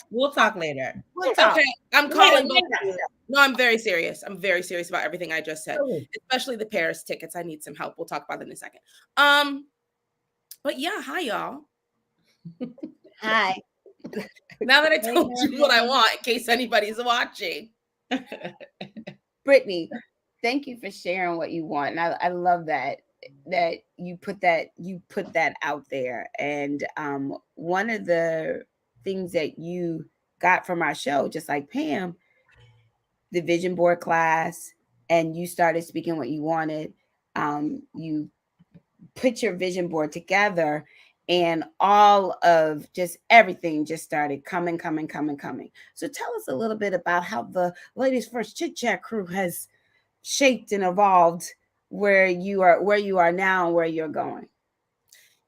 We'll talk later. Okay, I'm calling. No, I'm very serious. I'm very serious about everything I just said, especially the Paris tickets. I need some help. We'll talk about it in a second. But yeah, hi y'all. Hi. Now that I told you what I want, in case anybody's watching. Brittany, thank you for sharing what you want. And I love that you put that out there. And one of the things that you got from our show, just like Pam, the vision board class, and you started speaking what you wanted. You put your vision board together, and all of just everything just started coming. So tell us a little bit about how the Ladies First Chit-Chat crew has shaped and evolved where you are now and where you're going.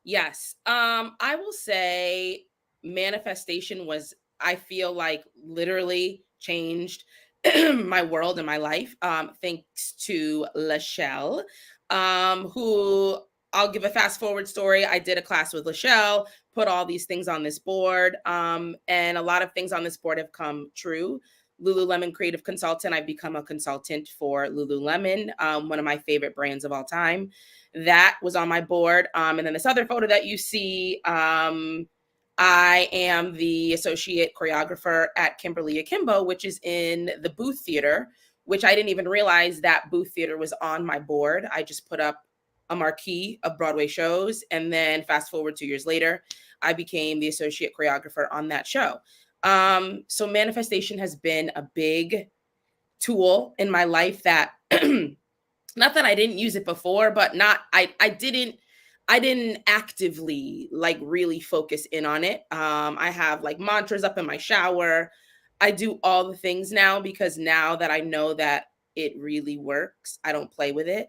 Yes. I will say manifestation was, I feel like, literally changed my world and my life. Thanks to Lachelle, who, I'll give a fast forward story. I did a class with Lachelle, put all these things on this board. And a lot of things on this board have come true. Lululemon creative consultant. I've become a consultant for Lululemon, one of my favorite brands of all time. That was on my board. And then this other photo that you see, I am the associate choreographer at Kimberly Akimbo, which is in the Booth Theater, which I didn't even realize that Booth Theater was on my board. I just put up a marquee of Broadway shows. And then fast forward 2 years later, I became the associate choreographer on that show. So manifestation has been a big tool in my life that, not that I didn't use it before, but I didn't actively like really focus in on it. I have like mantras up in my shower. I do all the things now because now that I know that it really works, I don't play with it.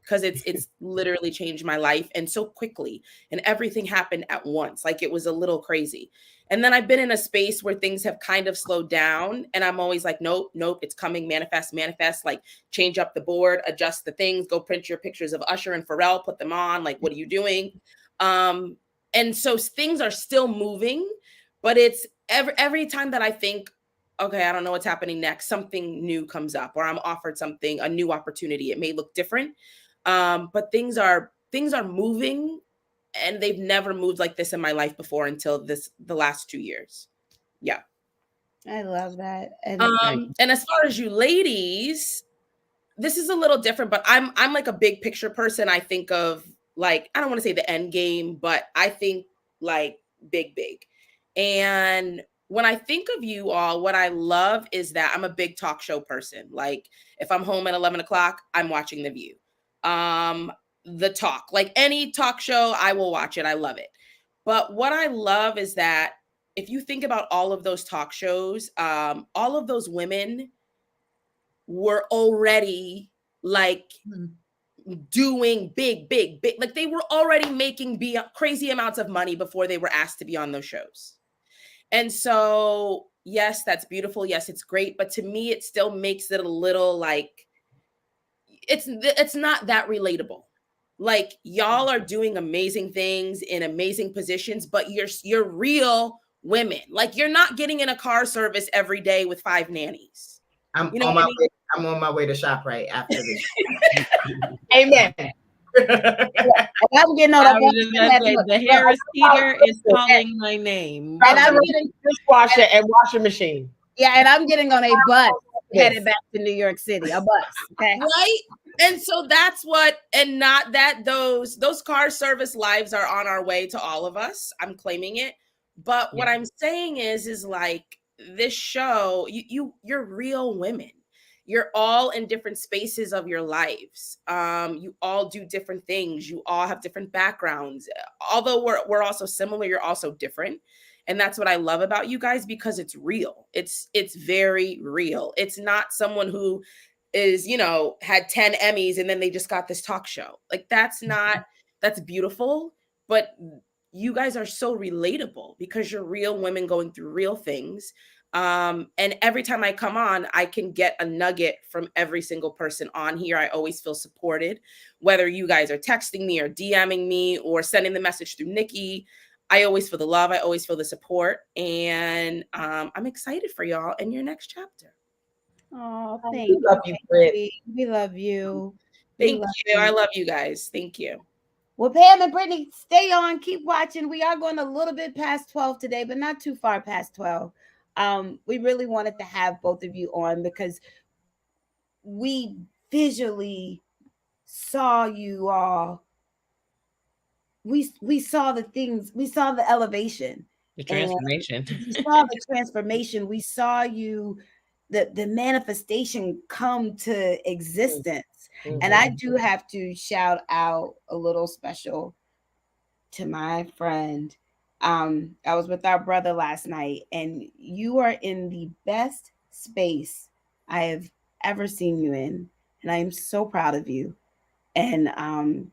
Because it's literally changed my life, and so quickly, and everything happened at once. Like, it was a little crazy. And then I've been in a space where things have kind of slowed down, and I'm always like, nope, it's coming, manifest, like change up the board, adjust the things, go print your pictures of Usher and Pharrell, put them on, like, what are you doing? And so things are still moving, but it's every time that I think, okay, I don't know what's happening next, something new comes up, or I'm offered something, a new opportunity. It may look different, but things are moving, and they've never moved like this in my life before until the last 2 years. Yeah. I love that. And as far as you ladies, this is a little different, but I'm like a big picture person. I think of, like, I don't want to say the end game, but I think like big. And when I think of you all, what I love is that I'm a big talk show person. Like, if I'm home at 11 o'clock, I'm watching The View. The Talk, like any talk show, I will watch it. I love it. But what I love is that if you think about all of those talk shows, all of those women were already like doing big, like they were already making crazy amounts of money before they were asked to be on those shows. And so, yes, that's beautiful. Yes, it's great. But to me, it still makes it a little like, it's not that relatable. Like, y'all are doing amazing things in amazing positions, but you're real women. Like, you're not getting in a car service every day with 5 nannies. I'm on my way to shop right after this. Amen. I'm getting on the Harris Teeter is calling my name. And I'm getting dishwasher and washing machine. Yeah, and I'm getting on a bus headed back to New York City. A bus. Okay. Right? And so that's what, and not that those car service lives are on our way to all of us. I'm claiming it. But what I'm saying is like this show, you're real women. You're all in different spaces of your lives. You all do different things. You all have different backgrounds. Although we're also similar, you're also different. And that's what I love about you guys, because it's real. It's very real. It's not someone who is, had 10 Emmys and then they just got this talk show. Like that's beautiful, but you guys are so relatable because you're real women going through real things. And every time I come on, I can get a nugget from every single person on here. I always feel supported, whether you guys are texting me or DMing me or sending the message through Nikki. I always feel the love. I always feel the support. And I'm excited for y'all in your next chapter. Oh, thank you. Love you, Britt. We love you. Thank you. I love you guys. Thank you. Well, Pam and Brittany, stay on, keep watching. We are going a little bit past 12 today, but not too far past 12. We really wanted to have both of you on because we visually saw you all. We saw the things, we saw the elevation. The transformation. We saw the transformation. We saw you, the manifestation come to existence. Mm-hmm. And I do have to shout out a little special to my friend. I was with our brother last night, and you are in the best space I have ever seen you in. And I am so proud of you. And, I'm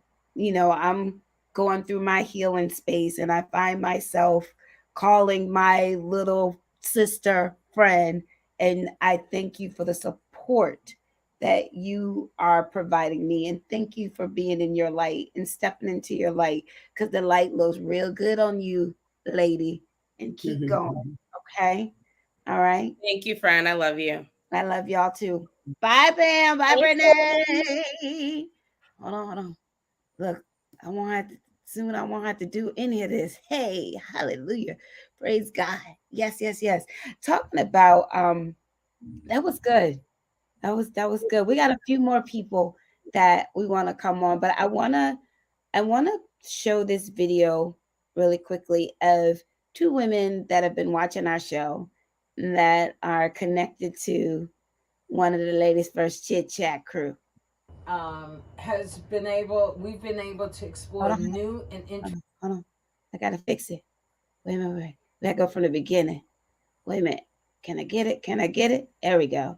going through my healing space, and I find myself calling my little sister friend. And I thank you for the support that you are providing me. And thank you for being in your light and stepping into your light, because the light looks real good on you, lady. And keep going. Okay. All right. Thank you, friend. I love you. I love y'all too. Bye, Pam. Bye, Brittany. Hold on. Look, I won't have to do any of this. Hey, hallelujah. Praise God. Yes. Talking about that was good. That was good. We got a few more people that we want to come on, but I wanna show this video really quickly of two women that have been watching our show that are connected to one of the ladies' first Chit-Chat crew. We've been able to explore new and interesting. Hold on. I gotta fix it. Wait a minute. Let go from the beginning. Wait a minute. Can I get it? There we go.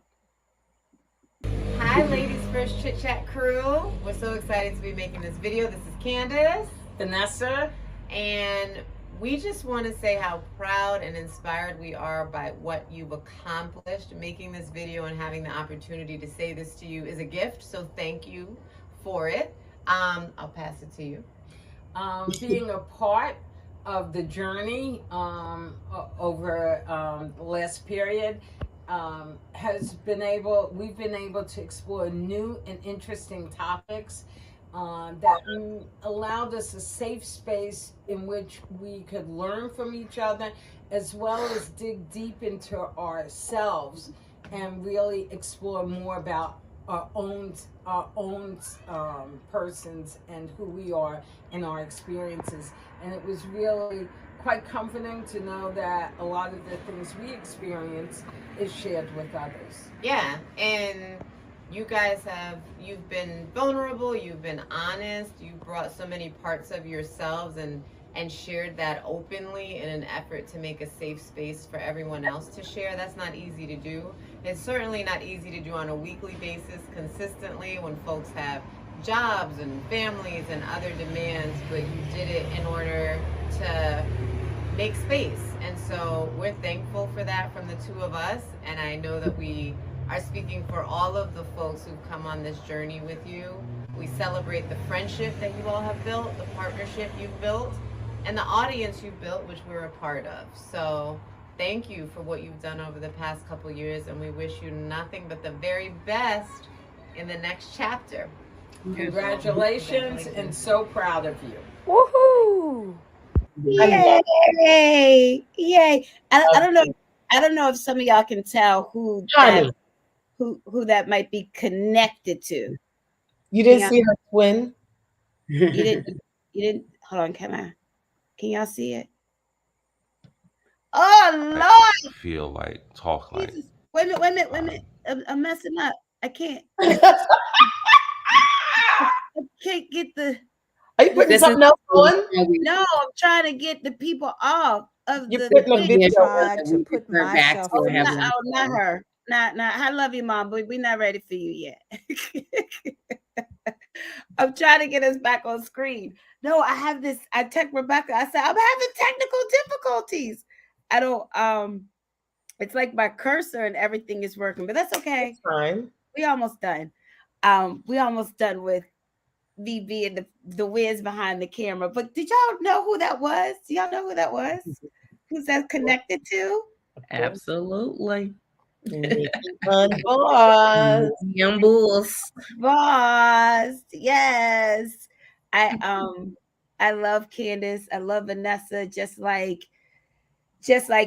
Hi, ladies first Chit-Chat crew. We're so excited to be making this video. This is Candace, Vanessa, and we just want to say how proud and inspired we are by what you've accomplished. Making this video and having the opportunity to say this to you is a gift, so thank you for it. I'll pass it to you. Being a part of the journey over the last period, we've been able to explore new and interesting topics that allowed us a safe space in which we could learn from each other, as well as dig deep into ourselves and really explore more about our own persons and who we are and our experiences. And it was really quite comforting to know that a lot of the things we experience is shared with others. Yeah, and you guys you've been vulnerable, you've been honest, you brought so many parts of yourselves and shared that openly in an effort to make a safe space for everyone else to share. That's not easy to do. It's certainly not easy to do on a weekly basis consistently when folks have jobs and families and other demands, but you did it in order to make space. And so we're thankful for that from the two of us, and I know that we are speaking for all of the folks who've come on this journey with you. We celebrate the friendship that you all have built, the partnership you've built, and the audience you've built, which we're a part of. So thank you for what you've done over the past couple years, and we wish you nothing but the very best in the next chapter. Congratulations, and so proud of you. Woohoo! Yay! I don't know. I don't know if some of y'all can tell who Johnny. who that might be connected to. You didn't see her twin? You didn't hold on, come on. Can y'all see it? Oh Lord! Feel like, talk like. Jesus. Wait a minute. I'm messing up. I can't. I can't get the. Are you putting something else on? No, I'm trying to get the people off of You're the. putting a video. Tried to put myself Oh, in not her. Not. I love you, Mom, but we're not ready for you yet. I'm trying to get us back on screen. No, I have this. I text Rebecca. I said I'm having technical difficulties. I don't. It's like my cursor and everything is working, but that's okay. That's fine. We almost done. We almost done with me being the whiz behind the camera. But did y'all know who that was? Do y'all know who that was? Who's that connected to? Absolutely. Boss. Young bulls. Boss. Yes. I love Candace. I love Vanessa, just like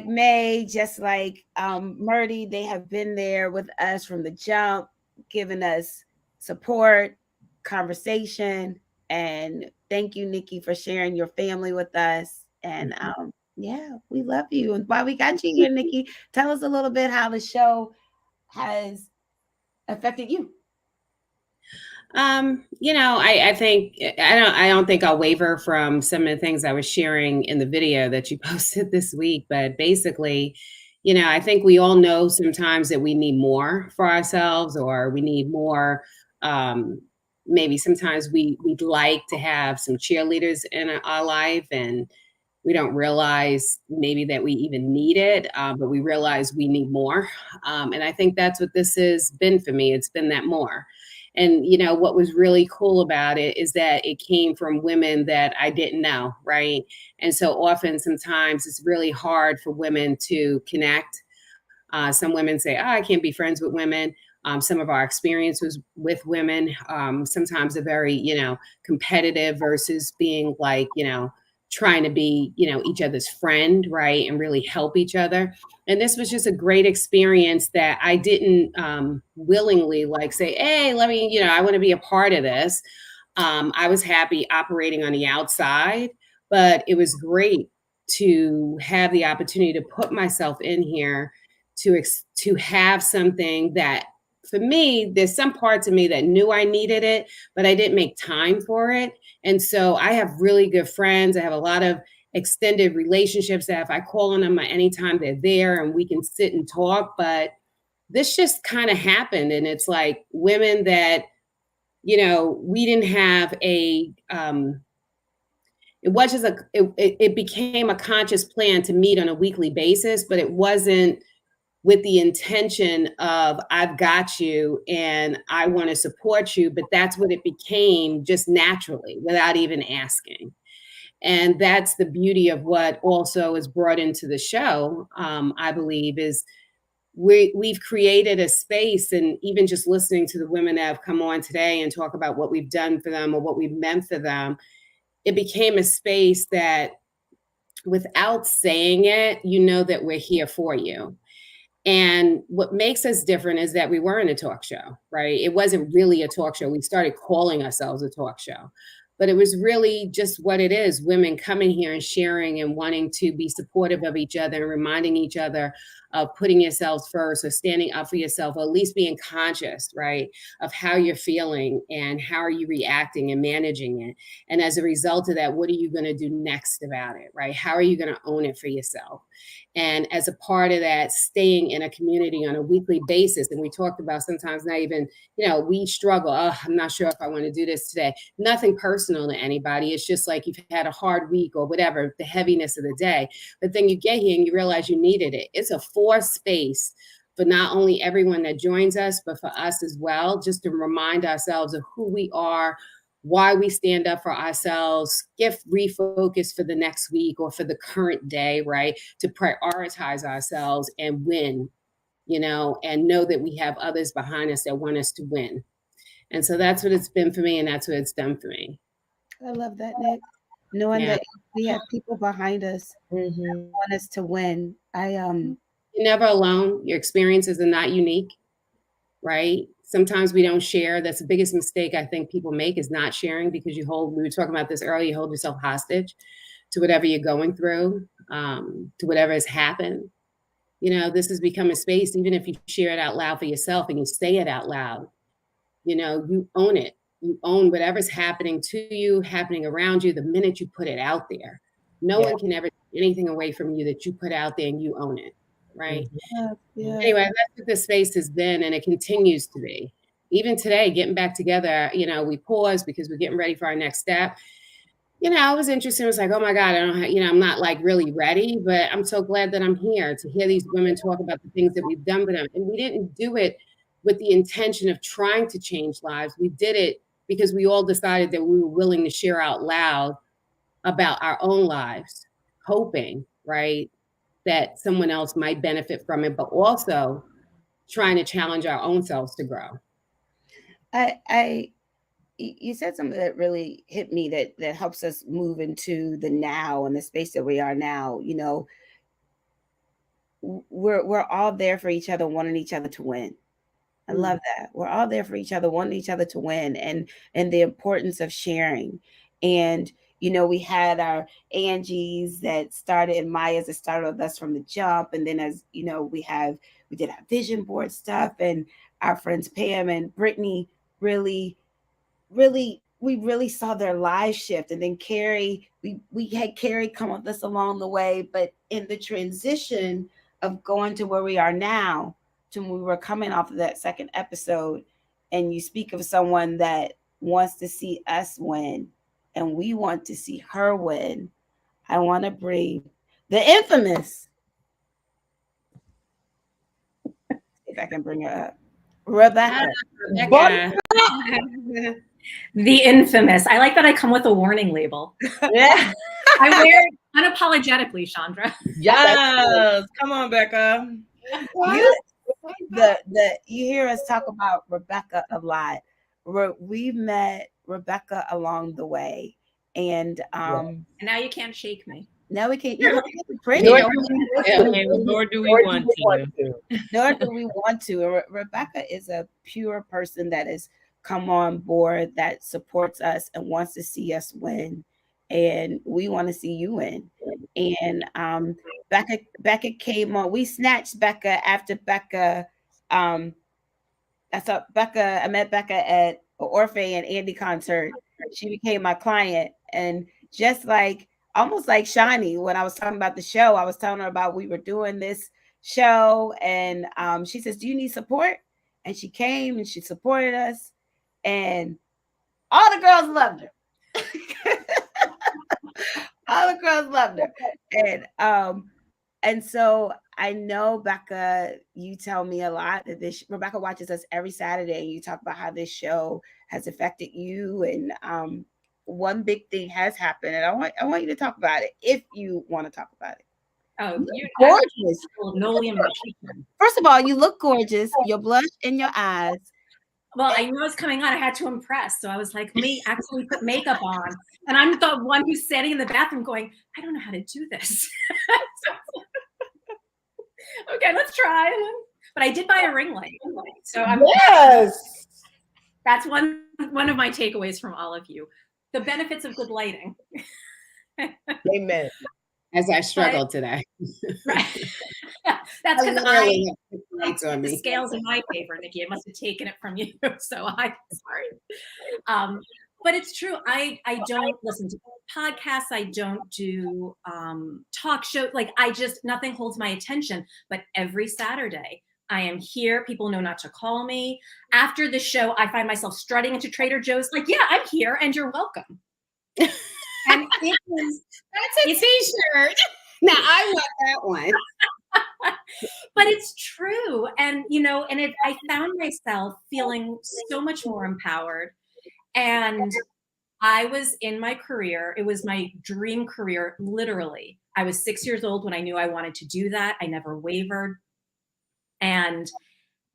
May, just like Murdy. They have been there with us from the jump, giving us support, conversation, and thank you, Nikki, for sharing your family with us. And yeah, we love you. And while we got you here, Nikki, tell us a little bit how the show has affected you. I think I don't think I'll waver from some of the things I was sharing in the video that you posted this week, but basically, I think we all know sometimes that we need more for ourselves, or we need more. Maybe sometimes we'd like to have some cheerleaders in our life, and we don't realize maybe that we even need it, but we realize we need more. And I think that's what this has been for me. It's been that more. And, what was really cool about it is that it came from women that I didn't know, right? And so often, sometimes it's really hard for women to connect. Some women say, I can't be friends with women. Some of our experiences with women, sometimes are very, competitive versus being like, trying to be, each other's friend, right? And really help each other. And this was just a great experience that I didn't willingly say, hey, let me, I want to be a part of this. I was happy operating on the outside, but it was great to have the opportunity to put myself in here to have something that, for me, there's some parts of me that knew I needed it, but I didn't make time for it. And so I have really good friends. I have a lot of extended relationships that if I call on them at any time, they're there and we can sit and talk. But this just kind of happened. And it's like women that, we didn't have it was just it became a conscious plan to meet on a weekly basis, but it wasn't with the intention of I've got you and I want to support you, but that's what it became just naturally without even asking. And that's the beauty of what also is brought into the show, I believe, is we've created a space, and even just listening to the women that have come on today and talk about what we've done for them or what we've meant for them, it became a space that without saying it, that we're here for you. And what makes us different is that we weren't a talk show, right? It wasn't really a talk show. We started calling ourselves a talk show, but it was really just what it is. Women coming here and sharing and wanting to be supportive of each other and reminding each other of putting yourselves first or standing up for yourself, or at least being conscious, right, of how you're feeling and how are you reacting and managing it. And as a result of that, what are you going to do next about it, right? How are you going to own it for yourself? And as a part of that, staying in a community on a weekly basis. And we talked about sometimes not even, we struggle. Oh, I'm not sure if I want to do this today. Nothing personal to anybody. It's just like you've had a hard week or whatever, the heaviness of the day. But then you get here and you realize you needed it. It's a forced space for not only everyone that joins us, but for us as well, just to remind ourselves of who we are, why we stand up for ourselves, get refocused for the next week or for the current day, right? To prioritize ourselves and win, and know that we have others behind us that want us to win. And so that's what it's been for me, and that's what it's done for me. I love that, Nick. Knowing that we have people behind us that want us to win. you're never alone. Your experiences are not unique, right? Sometimes we don't share. That's the biggest mistake I think people make, is not sharing, because we were talking about this earlier, you hold yourself hostage to whatever you're going through, to whatever has happened. This has become a space, even if you share it out loud for yourself and you say it out loud, you own it. You own whatever's happening to you, happening around you, the minute you put it out there. No one can ever take anything away from you that you put out there, and you own it, right? Yeah. Anyway, that's what this space has been, and it continues to be. Even today, getting back together, we paused because we're getting ready for our next step. I was interested. I was like, oh my God, I don't have, I'm not like really ready, but I'm so glad that I'm here to hear these women talk about the things that we've done with them. And we didn't do it with the intention of trying to change lives. We did it because we all decided that we were willing to share out loud about our own lives, hoping, right, that someone else might benefit from it, but also trying to challenge our own selves to grow. You said something that really hit me, that helps us move into the now and the space that we are now. We're all there for each other, wanting each other to win. I love that. We're all there for each other, wanting each other to win, and the importance of sharing. And we had our Angies that started, and Maya's that started with us from the jump. And then, as we did our vision board stuff, and our friends Pam and Brittany we really saw their lives shift. And then Carrie, we had Carrie come with us along the way, but in the transition of going to where we are now, to when we were coming off of that second episode, and you speak of someone that wants to see us win, and we want to see her win. I want to bring the infamous, if I can bring her up, Rebecca. The infamous. I like that I come with a warning label. Yeah. I wear it unapologetically, Chandra. Yes. Come on, Becca. You hear us talk about Rebecca a lot. We met Rebecca along the way, and now you can't shake me. Now we can't. You're pretty. Nor do we want to. Nor do we want to. Rebecca is a pure person that has come on board, that supports us and wants to see us win, and we want to see you win. And Becca came on. We snatched Becca after Becca. I met Becca at an Orphe and Andy concert. She became my client, and just like, almost like Shani, when I was talking about the show, I was telling her about, we were doing this show, and she says, do you need support? And she came and she supported us, and all the girls loved her. All the girls loved her. And so I know, Becca, you tell me a lot that Rebecca watches us every Saturday, and you talk about how this show has affected you. And one big thing has happened, and I want you to talk about it, if you want to talk about it. Oh, you're gorgeous. First of all, you look gorgeous. Your blush in your eyes. Well, I knew it was coming on. I had to impress. So I was like, let me actually put makeup on. And I'm the one who's sitting in the bathroom going, I don't know how to do this. Okay, let's try. But I did buy a ring light. So that's one of my takeaways from all of you. The benefits of good lighting. Amen. As I struggled today. Right. That's because the scales in my favor, Nikki. I must have taken it from you. So I'm sorry. But it's true. I don't listen to podcasts. I don't do talk shows. Like, nothing holds my attention. But every Saturday, I am here. People know not to call me. After the show, I find myself strutting into Trader Joe's like, yeah, I'm here and you're welcome. And that's a t-shirt. Now I want that one. But it's true. And, I found myself feeling so much more empowered. And I was in my career. It was my dream career, literally. I was 6 years old when I knew I wanted to do that. I never wavered. And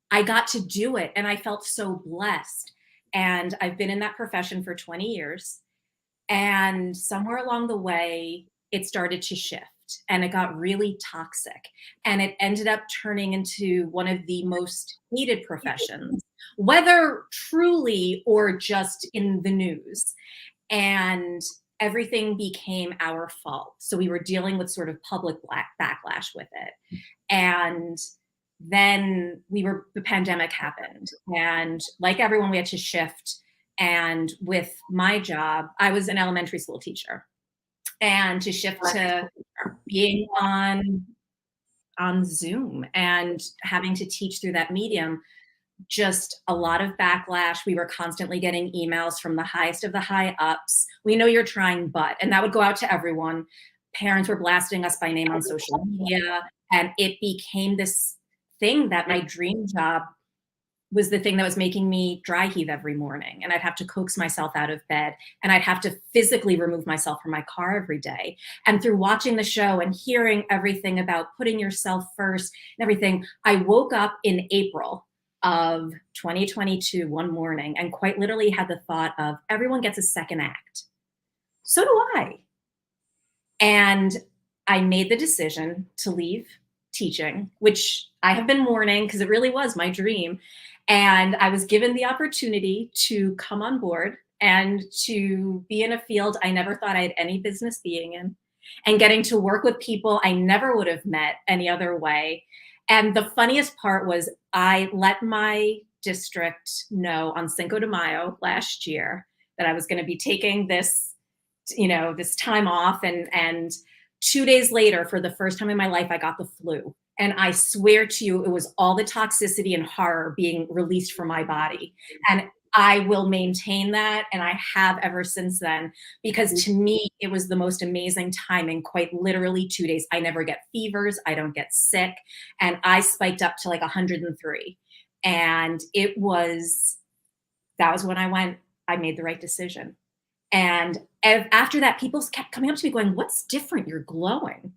I got to do it. And I felt so blessed. And I've been in that profession for 20 years. And somewhere along the way, it started to shift. shift and it got really toxic. And it ended up turning into one of the most hated professions, whether truly or just in the news. And everything became our fault. So we were dealing with sort of public backlash with it. And then the pandemic happened. And like everyone, we had to shift. And with my job, I was an elementary school teacher. And to shift to being on Zoom and having to teach through that medium, just a lot of backlash. We were constantly getting emails from the highest of the high ups. We know you're trying, but, and that would go out to everyone. Parents were blasting us by name on social media. And it became this thing that my dream job was the thing that was making me dry heave every morning. And I'd have to coax myself out of bed and I'd have to physically remove myself from my car every day. And through watching the show and hearing everything about putting yourself first and everything, I woke up in April of 2022 one morning and quite literally had the thought of everyone gets a second act. So do I. And I made the decision to leave teaching, which I have been mourning because it really was my dream. And I was given the opportunity to come on board and to be in a field I never thought I had any business being in, and getting to work with people I never would have met any other way. And the funniest part was I let my district know on Cinco de Mayo last year that I was going to be taking this, this time off. And 2 days later, for the first time in my life, I got the flu. And I swear to you, it was all the toxicity and horror being released from my body. And I will maintain that. And I have ever since then, because to me, it was the most amazing timing, quite literally 2 days. I never get fevers. I don't get sick. And I spiked up to like 103. And that was when I made the right decision. And after that, people kept coming up to me going, "What's different? You're glowing."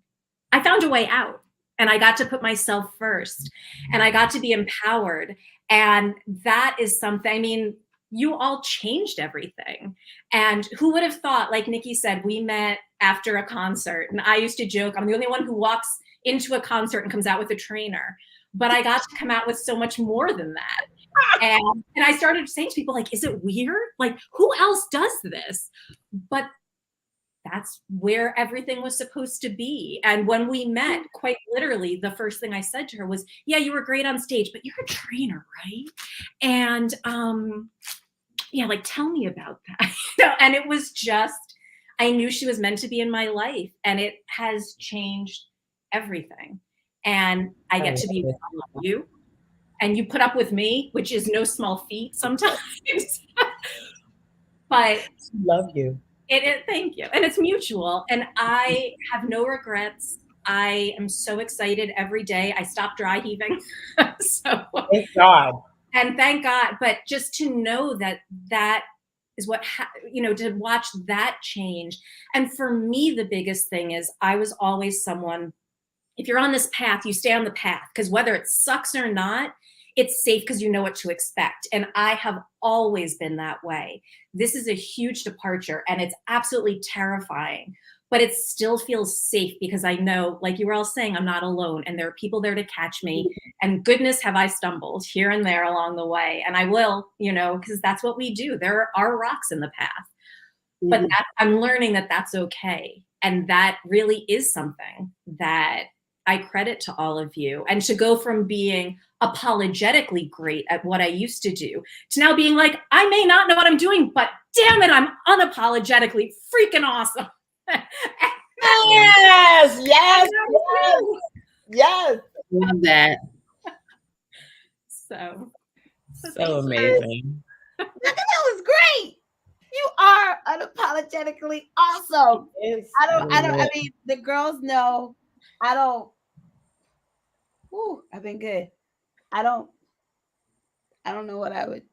I found a way out. And I got to put myself first and I got to be empowered. And that is something, you all changed everything. And who would have thought, like Nikki said, we met after a concert. And I used to joke, I'm the only one who walks into a concert and comes out with a trainer. But I got to come out with so much more than that. And I started saying to people, like, is it weird? Like, who else does this? But that's where everything was supposed to be. And when we met, quite literally, the first thing I said to her was, "Yeah, you were great on stage, but you're a trainer, right?" And yeah, like, tell me about that. And it was just, I knew she was meant to be in my life, and it has changed everything. And I get to be with you, and you put up with me, which is no small feat sometimes. But love you. Thank you. And it's mutual. And I have no regrets. I am so excited every day. I stopped dry heaving. So thank God. And thank God. But just to know that is what, to watch that change. And for me, the biggest thing is I was always someone, if you're on this path, you stay on the path, because whether it sucks or not, it's safe because you know what to expect. And I have always been that way. This is a huge departure and it's absolutely terrifying, but it still feels safe because I know, like you were all saying, I'm not alone and there are people there to catch me. And goodness, have I stumbled here and there along the way. And I will, because that's what we do. There are rocks in the path, but I'm learning that that's okay. And that really is something that I credit to all of you. And to go from being apologetically great at what I used to do to now being like, I may not know what I'm doing, but damn it, I'm unapologetically freaking awesome. Yes, yes, yes. Love that. So amazing. That was great. You are unapologetically awesome. I mean, the girls know I've been good. I don't know what I would,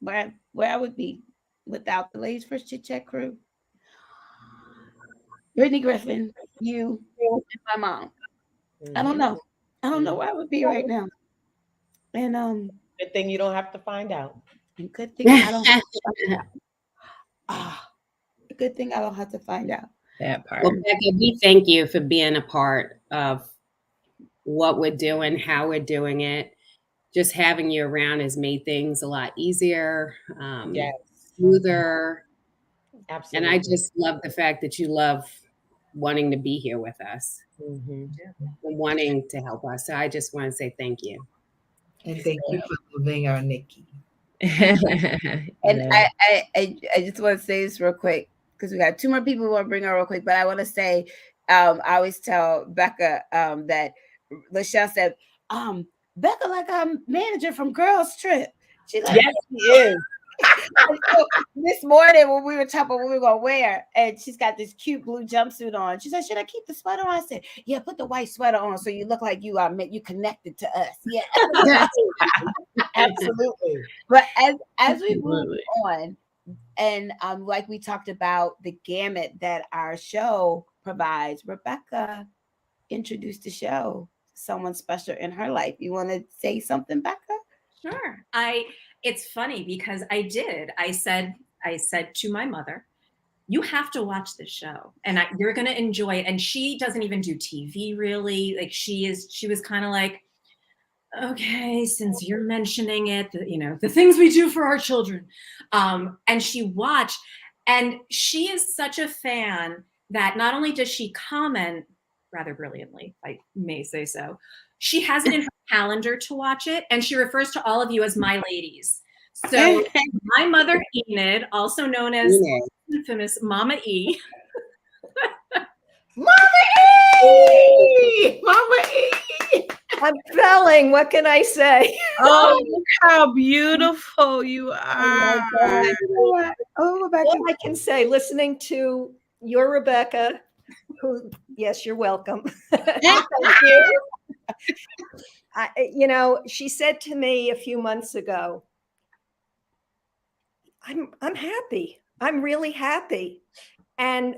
where I would be without the Ladies First Chit-Chat crew. Brittany Griffin, you, and my mom. I don't know. I don't know where I would be right now. And good thing you don't have to find out. And good thing I don't have to find out. Good thing I don't have to find out. That part. Well, Becca, we thank you for being a part of what we're doing, how we're doing it. Just having you around has made things a lot easier, Yes. smoother. Absolutely. And I just love the fact that you love wanting to be here with us Mm-hmm. and wanting to help us. So I just want to say thank you. And thank you for loving our Nikki. And I just want to say this real quick because we got two more people who want to bring on real quick. But I want to say, I always tell Becca that Lachelle said, Becca like I'm manager from Girls Trip. She's like, yes, she is. So this morning when we were talking about what we were gonna wear, and she's got this cute blue jumpsuit on. She said, "Should I keep the sweater on?" I said, "Yeah, put the white sweater on so you look like you are you connected to us." Yeah, absolutely. But as we move on, and like we talked about the gamut that our show provides, Rebecca introduced the show to someone special in her life. You want to say something, Becca? Sure. It's funny because I said to my mother, you have to watch this show and you're going to enjoy it. And she doesn't even do TV really. Like she was kind of like, okay, since you're mentioning it, the things we do for our children. And she watched, and she is such a fan that not only does she comment rather brilliantly, if I may say so, she has it in her calendar to watch it, and she refers to all of you as my ladies. So my mother Enid, also known as infamous Mama E. Mama E! Mama E! I'm felling. What can I say? Oh, look how beautiful you are. Oh, Rebecca. All I can say, listening to your Rebecca, who, yes, you're welcome. Thank you. She said to me a few months ago, I'm happy. I'm really happy. And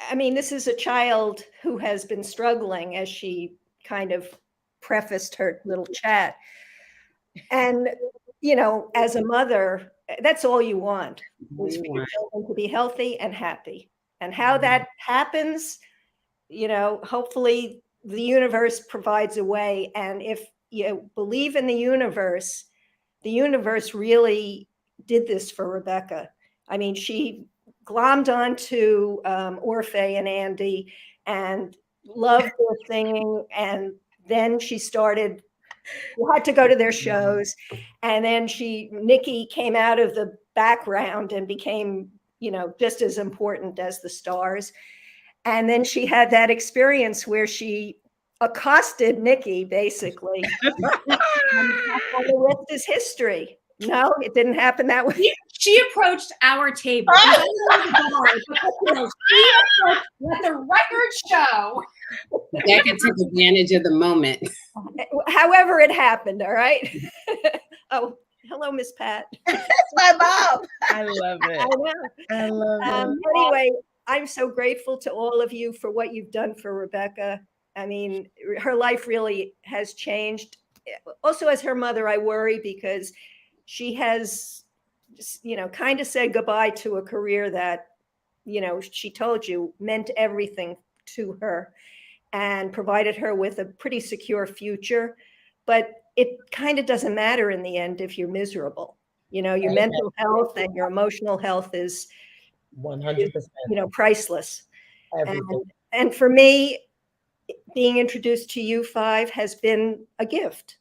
I mean, this is a child who has been struggling, as she kind of prefaced her little chat. And, as a mother, that's all you want, is for your children to be healthy and happy. And how that happens, hopefully the universe provides a way. And if you believe in the universe really did this for Rebecca. I mean, she glommed onto Orphe and Andy and loved their singing. And then she started, you had to go to their shows. And then Nikki came out of the background and became, just as important as the stars. And then she had that experience where she accosted Nikki, basically. And the rest is history. No, it didn't happen that way. She approached our table. Let the record show. Becca took advantage of the moment. However it happened, all right? Oh, hello, Miss Pat. That's my mom. I love it. I know. I love it. Anyway, I'm so grateful to all of you for what you've done for Rebecca. I mean, her life really has changed. Also, as her mother, I worry because she has, kind of said goodbye to a career that, she told you meant everything to her and provided her with a pretty secure future. But it kind of doesn't matter in the end if you're miserable. Your mental health and your emotional health is 100%. Priceless. And for me, being introduced to you five has been a gift,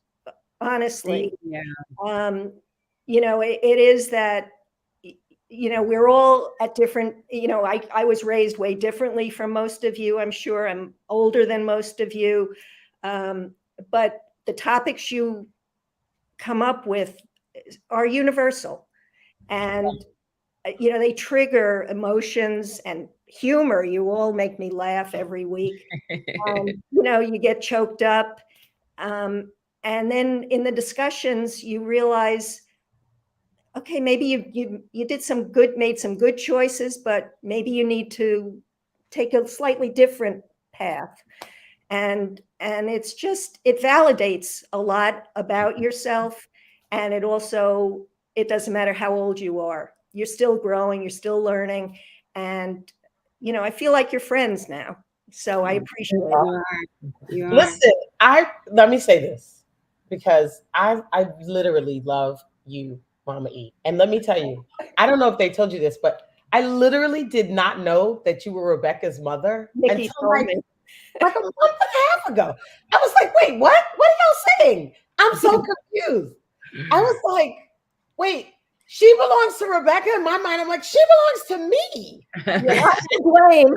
honestly. Yeah. It is that, we're all at different, I was raised way differently from most of you. I'm sure I'm older than most of you. But the topics you come up with are universal. And, they trigger emotions and humor. You all make me laugh every week. You get choked up. And then in the discussions, you realize, okay, maybe you did made some good choices, but maybe you need to take a slightly different path. And it validates a lot about yourself. And it doesn't matter how old you are. You're still growing, you're still learning. And, I feel like you're friends now. So I appreciate You are. Listen, let me say this because I literally love you, Mama E. And let me tell you, I don't know if they told you this, but I literally did not know that you were Rebecca's mother Nikki until told me. like a month and a half ago. I was like, wait, what? What are y'all saying? I'm so confused. I was like, wait, she belongs to Rebecca. In my mind, I'm like, she belongs to me. You're not to blame.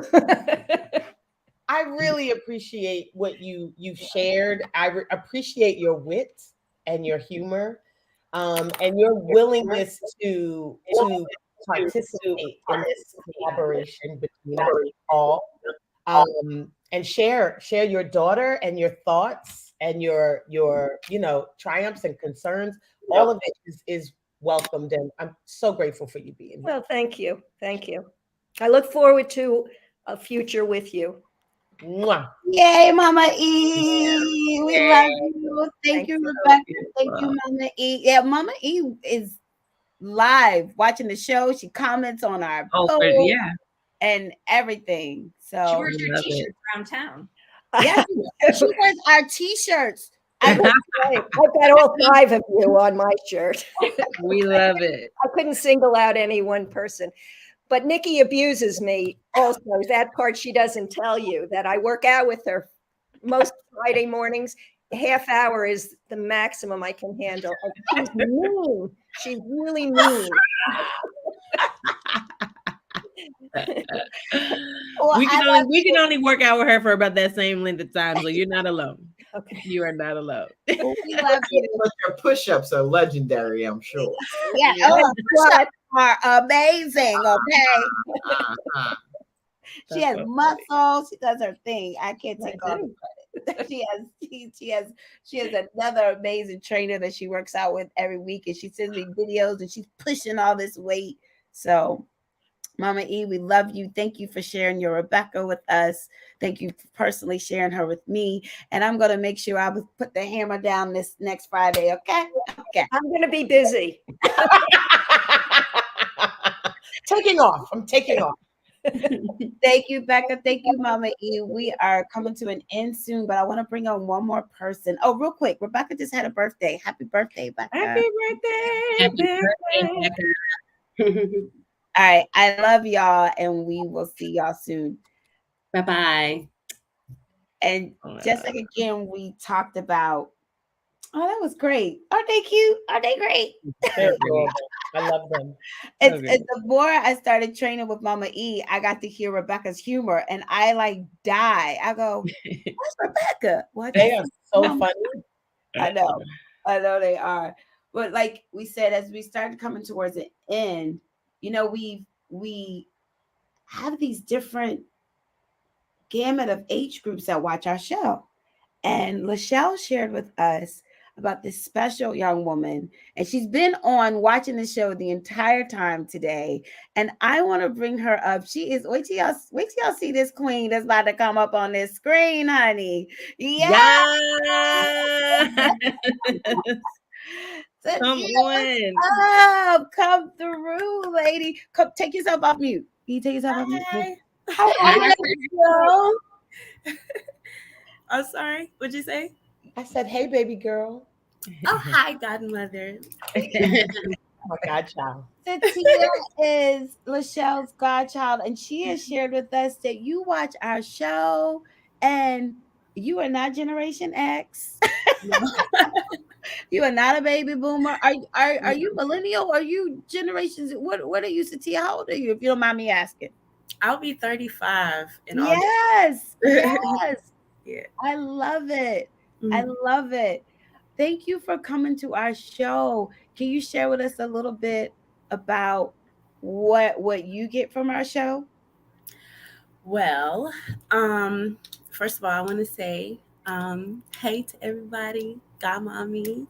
I really appreciate what you shared. I appreciate your wit and your humor, and your willingness to participate in this collaboration between us all, and share your daughter and your thoughts and your triumphs and concerns. All of it is welcomed, and I'm so grateful for you being here. Well, thank you. Thank you. I look forward to a future with you. Mwah. Yay, Mama E. We love you. Thank you, Rebecca. Thank you, Mama E. Yeah, Mama E is live watching the show. She comments on our posts and everything. So she wears your t-shirts around town. Yeah, she wears our t-shirts. I've got all 5 of you on my shirt. We love it. I couldn't single out any one person. But Nikki abuses me also. That part she doesn't tell you, that I work out with her most Friday mornings. Half hour is the maximum I can handle. And she's mean. She's really mean. We can only work out with her for about that same length of time, so you're not alone. Okay. You are not alone. But your push-ups are legendary, I'm sure. Yeah, push-ups are amazing. Okay. She has muscles. She does her thing. I can't take all the credit. She has another amazing trainer that she works out with every week, and she sends me videos, and she's pushing all this weight. So, Mama E, we love you. Thank you for sharing your Rebecca with us. Thank you for personally sharing her with me. And I'm going to make sure I put the hammer down this next Friday. Okay. I'm going to be busy. Taking off. I'm taking off. Thank you, Becca. Thank you, Mama E. We are coming to an end soon, but I want to bring on one more person. Oh, real quick. Rebecca just had a birthday. Happy birthday, Becca. Happy birthday. Happy birthday, Becca. All right. I love y'all, and we will see y'all soon. Bye-bye. And just like again, we talked about, that was great. Aren't they cute? Are they great? They're adorable. I love them. It's the more I started training with Mama E, I got to hear Rebecca's humor, and I like die. I go, "Where's Rebecca?" They are so funny. I know they are. But like we said, as we started coming towards the end, we have these different gamut of age groups that watch our show. And Lachelle shared with us about this special young woman, and she's been on watching the show the entire time today. And I want to bring her up. She is, wait till y'all see this queen that's about to come up on this screen, honey. Yeah. Come on. Come through, lady. Come take yourself off mute. Can you take yourself off mute? How are you? I'm sorry. What'd you say? I said, hey, baby girl. Oh, hi, godmother. My godchild. Satia is Lachelle's godchild, and she has shared with us that you watch our show and you are not Generation X. You are not a baby boomer. Are you millennial? Are you generations? What are you, Satia? How old are you, if you don't mind me asking? I'll be 35 in August. Yes. Yeah. I love it. Mm-hmm. I love it. Thank you for coming to our show. Can you share with us a little bit about what you get from our show? Well, first of all, I want to say hey to everybody. Godmommy,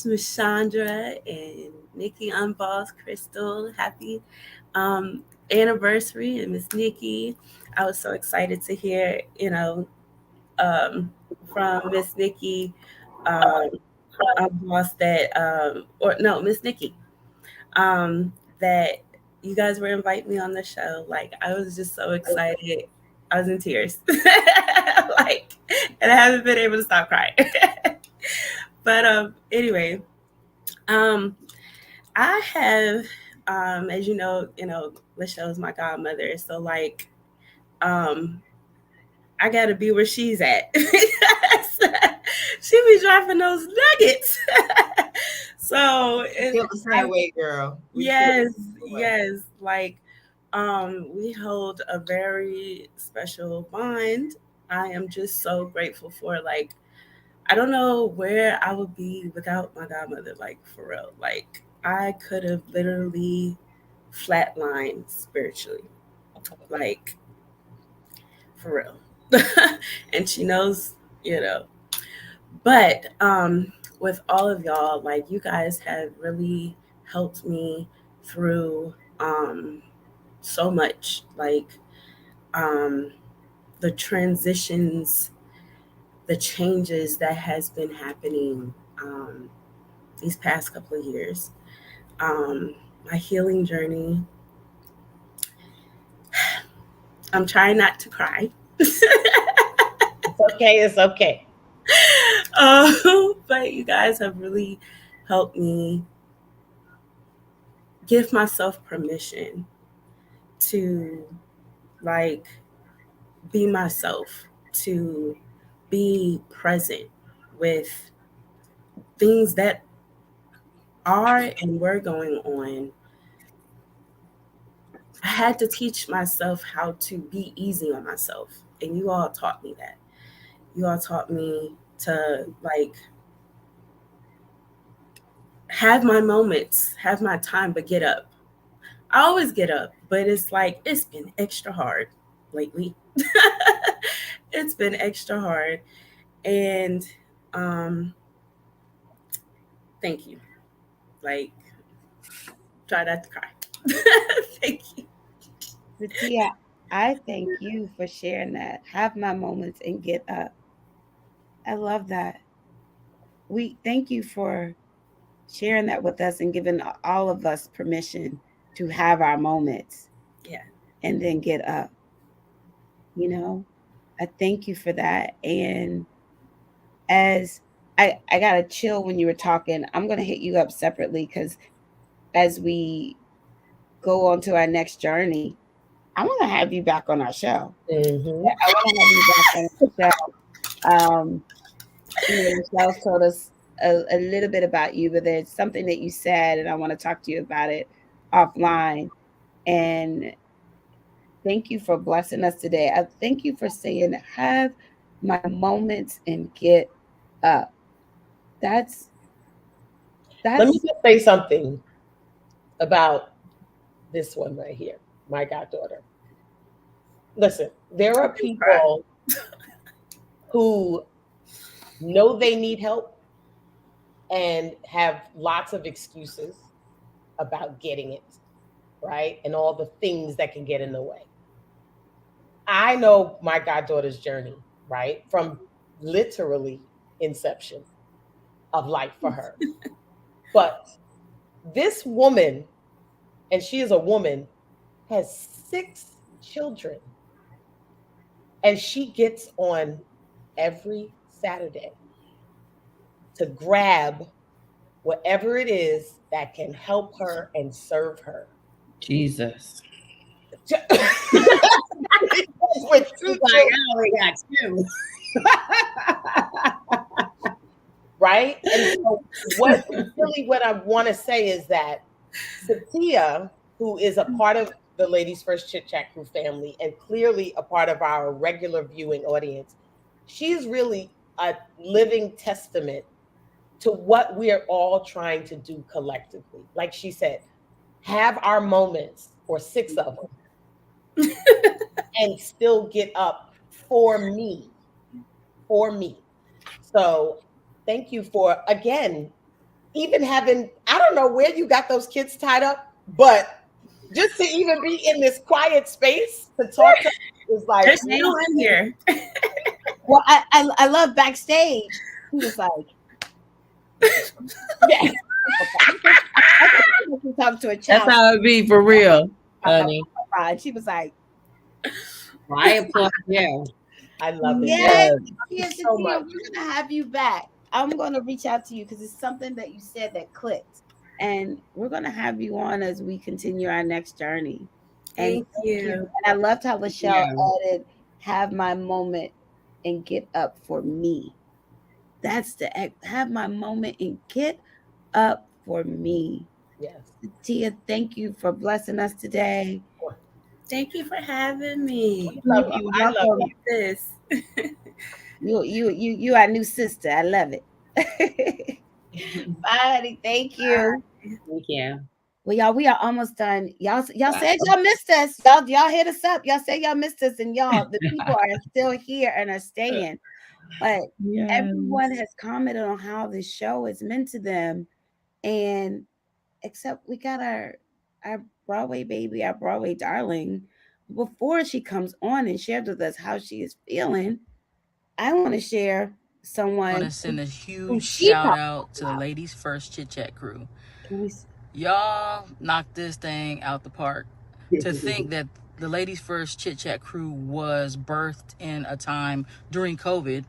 Miss Chandra, and Nikki Unboss, Crystal. Happy anniversary, and Miss Nikki. I was so excited to hear, from Miss Nikki, Unboss, that Miss Nikki, that you guys were inviting me on the show. Like, I was just so excited. I was in tears. Like, and I haven't been able to stop crying. But anyway, I have, as you know, Lachelle is my godmother. So like, I gotta be where she's at. She be dropping those nuggets. So feel the same way, girl. Yes. Like, we hold a very special bond. I am just so grateful for, like, I don't know where I would be without my godmother, like, for real. Like, I could have literally flatlined spiritually. Like, for real. And she knows, you know. But with all of y'all, like, you guys have really helped me through so much. Like, um, the transitions, the changes that has been happening these past couple of years. My healing journey. I'm trying not to cry. It's okay. It's okay. But you guys have really helped me give myself permission to, like, be myself, to be present with things that are and were going on. I had to teach myself how to be easy on myself. And you all taught me that. You all taught me to, like, have my moments, have my time, but get up. I always get up, but it's like, it's been extra hard lately. It's been extra hard. And thank you. Like, try not to cry. Thank you. Satia, I thank you for sharing that. Have my moments and get up. I love that. We thank you for sharing that with us and giving all of us permission to have our moments. Yeah. And then get up. You know, I thank you for that. And as I got to chill when you were talking, I'm going to hit you up separately because as we go on to our next journey, I want to have you back on our show. Mm-hmm. I want to have you back on the show. Michelle told us a little bit about you, but there's something that you said, and I want to talk to you about it offline. And thank you for blessing us today. I thank you for saying, have my moments and get up. That's Let me just say something about this one right here, my goddaughter. Listen, there are people who know they need help and have lots of excuses about getting it, right? And all the things that can get in the way. I know my goddaughter's journey, right? From literally inception of life for her. But this woman, and she is a woman, has 6 children. And she gets on every Saturday to grab whatever it is that can help her and serve her. Jesus. With 2 like, I only got 2. Right? And so what I want to say is that Satia, who is a part of the Ladies First Chit-Chat Crew family and clearly a part of our regular viewing audience, she's really a living testament to what we are all trying to do collectively. Like she said, have our moments, or 6 of them, and still get up for me. For me. So thank you for, again, even having, I don't know where you got those kids tied up, but just to even be in this quiet space to talk to is like, they're still in here. Well, I love backstage. He was like, yeah. Talk to a That's child. how it be for real, honey. She was like, I applaud you. I love it. "Yes, Yes. so we're gonna have you back. I'm gonna reach out to you because it's something that you said that clicked, and we're gonna have you on as we continue our next journey." And Thank you. And I loved how Lachelle added, "Have my moment and get up for me." That's the have my moment and get up for me. Yes. Tia, thank you for blessing us today. Thank you for having me. Love you. I love you. This. You our new sister. I love it. Bye, honey. Thank you. Thank you. Well, y'all, we are almost done. Y'all said y'all missed us. Y'all hit us up. Y'all said y'all missed us, and the people are still here and are staying. But everyone has commented on how this show is meant to them, and except we got our Broadway baby, our Broadway darling. Before she comes on and shares with us how she is feeling, I want to share someone. I want to send a huge shout out to the Ladies First Chit-Chat crew. Y'all knocked this thing out the park. To think that the Ladies First Chit-Chat crew was birthed in a time during COVID,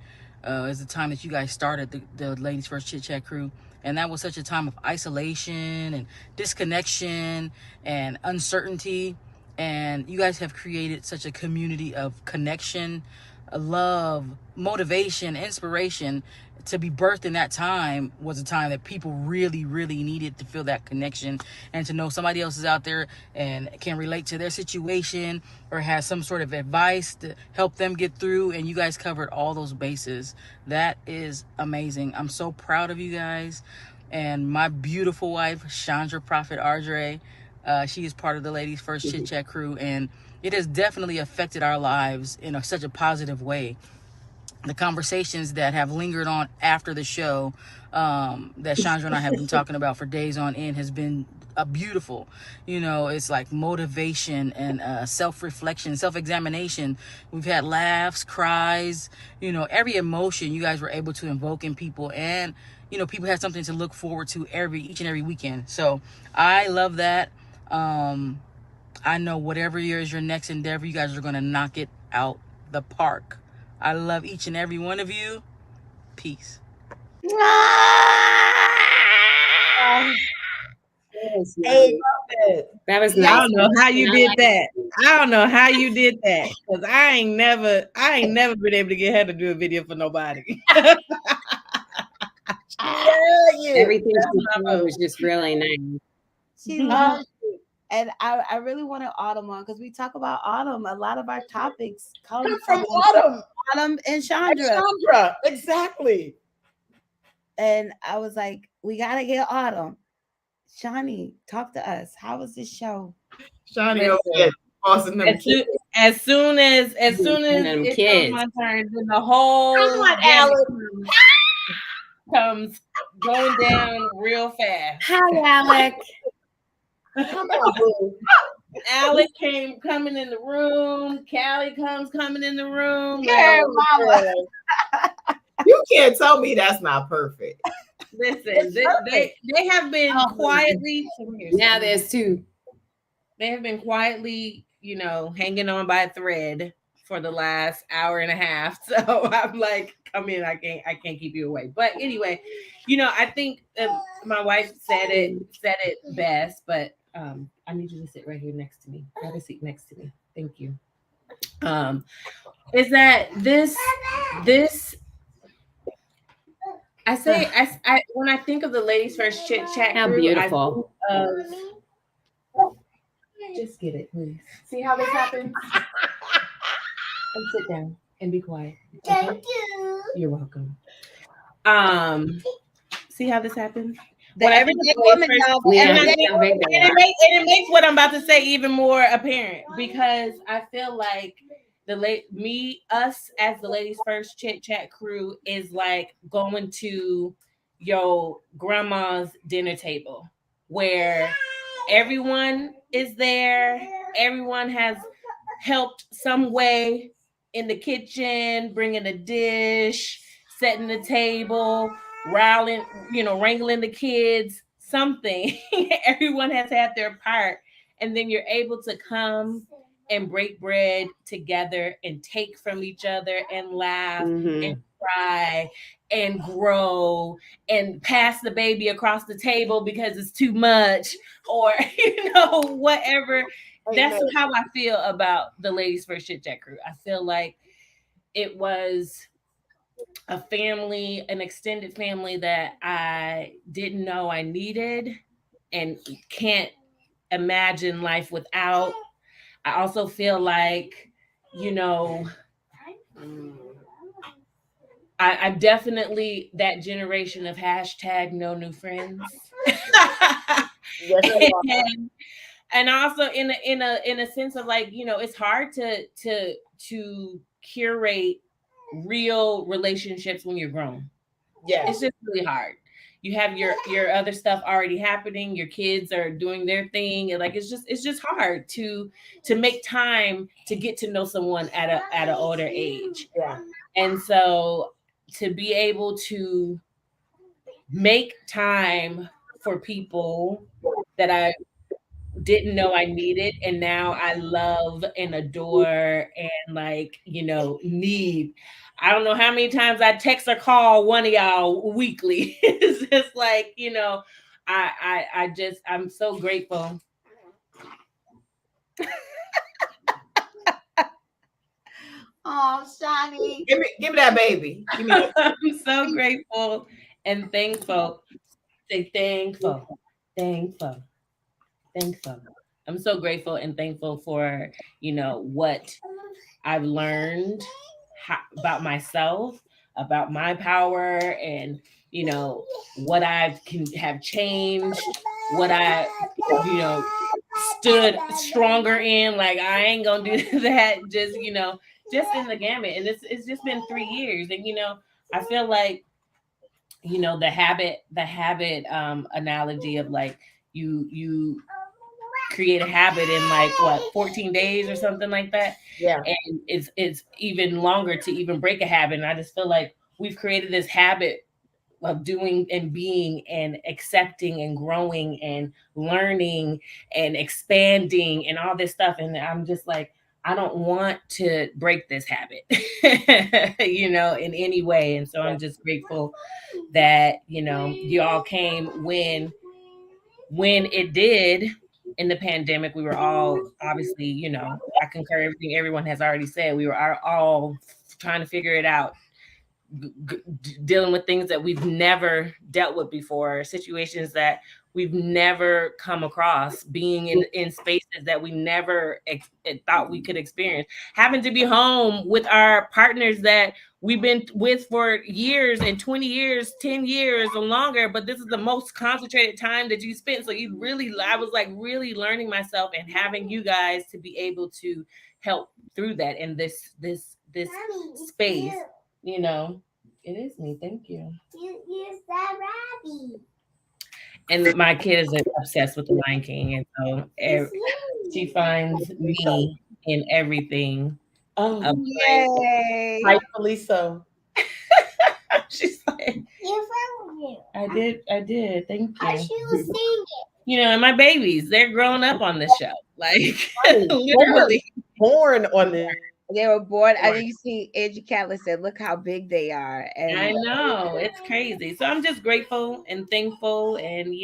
is the time that you guys started the Ladies First Chit-Chat crew. And that was such a time of isolation and disconnection and uncertainty. And you guys have created such a community of connection, love, motivation, inspiration. To be birthed in that time was a time that people really, really needed to feel that connection and to know somebody else is out there and can relate to their situation or has some sort of advice to help them get through. And you guys covered all those bases. That is amazing. I'm so proud of you guys. And my beautiful wife, Chandra Prophet Ardre, she is part of the Ladies First Chit Chat crew, and it has definitely affected our lives in such a positive way. The conversations that have lingered on after the show, that Chandra and I have been talking about for days on end, has been beautiful. It's like motivation and self-reflection, self-examination. We've had laughs, cries, every emotion you guys were able to invoke in people, and people had something to look forward to each and every weekend. So I love that. I know whatever is your next endeavor, you guys are going to knock it out the park. I love each and every one of you. Peace. That was nice. I don't know how you did that. I don't know how you did that, because I ain't never been able to get her to do a video for nobody. Everything she said was just really nice. She loves it. And I really wanted Autumn on because we talk about Autumn. A lot of our topics come from Autumn and Chandra. Exactly. And I was like, we got to get Autumn. Shawnee, talk to us. How was this show? Shawnee, as soon as it's my turn, then the whole comes going down real fast. Hi, Alec. Alec coming in the room. Callie coming in the room. Yeah, mama. You can't tell me that's not perfect. Listen, they have been quietly. Now there's two. They have been quietly, hanging on by a thread for the last hour and a half. So I'm like, come in, I can't keep you away. But anyway, I think my wife said it best. But I need you to sit right here next to me. Have a seat next to me. Thank you. Is that this? I when I think of the Ladies First Chit-Chat how group, beautiful. Just get it, please. See how this happens? And sit down and be quiet. Okay? Thank you. You're welcome. See how this happens? It makes what I'm about to say even more apparent, because I feel like us as the Ladies First Chit-Chat crew is like going to your grandma's dinner table where everyone is there, everyone has helped some way in the kitchen, bringing a dish, setting the table, wrangling the kids. something. Everyone has had their part, and then you're able to come and break bread together and take from each other and laugh and cry and grow and pass the baby across the table because it's too much, or whatever. That's how I feel about the Ladies First Chit-Chat crew. I feel like it was a family, an extended family that I didn't know I needed and can't imagine life without. I also feel like, I'm definitely that generation of hashtag no new friends. and also in a sense of like, it's hard to curate real relationships when you're grown. Yeah, it's just really hard. You have your other stuff already happening, your kids are doing their thing, and like it's just hard to make time to get to know someone at an older age. Yeah. And so to be able to make time for people that I didn't know I needed, and now I love and adore and need. I don't know how many times I text or call one of y'all weekly. It's just like, I'm so grateful. Oh, Shani. Give me that baby. Give me that. I'm so grateful and thankful. Say thankful. Thankful. Thankful. I'm so grateful and thankful for, what I've learned about myself, about my power, and, what I've have changed, what I, stood stronger in. Like, I ain't gonna do that. Just in the gamut. And it's just been 3 years. And, I feel like, the habit analogy of like, you create a habit in like 14 days or something like that. Yeah. And it's even longer to even break a habit. And I just feel like we've created this habit of doing and being and accepting and growing and learning and expanding and all this stuff. And I'm just like, I don't want to break this habit, in any way. And so I'm just grateful that, you all came when it did. In the pandemic, we were all obviously, I concur everything everyone has already said. We were all trying to figure it out, dealing with things that we've never dealt with before, situations that we've never come across, being in spaces that we never thought we could experience, having to be home with our partners that we've been with for years and 20 years, 10 years or longer, but this is the most concentrated time that you spent. So I was like really learning myself and having you guys to be able to help through that in this space. It is me. Thank you. You said Robbie. And my kid is obsessed with the Lion King, and so she finds me in everything. Oh, yay! Rightfully so. She's like, you found you. I did. Thank you. She was singing. And my babies, they're growing up on this show. Like literally born on this. They were born. I think you see Angie Catlett said, look how big they are. And I know, it's crazy. So I'm just grateful and thankful, and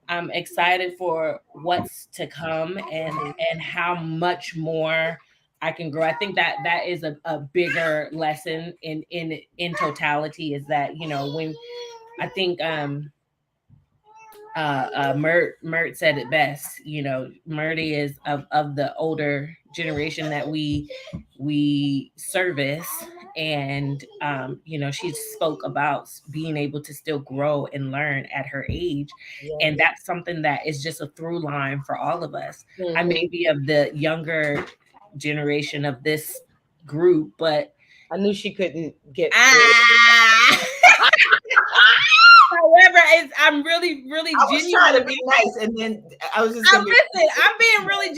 I'm excited for what's to come and how much more I can grow. I think that is a bigger lesson in totality, is that, when I think Mert said it best. Merty is of the older generation that we service, and she spoke about being able to still grow and learn at her age. Yeah. And that's something that is just a through line for all of us. Mm-hmm. I may be of the younger generation of this group, but I knew she couldn't get however, I'm really I was trying to be nice, and then I was just. I'm being really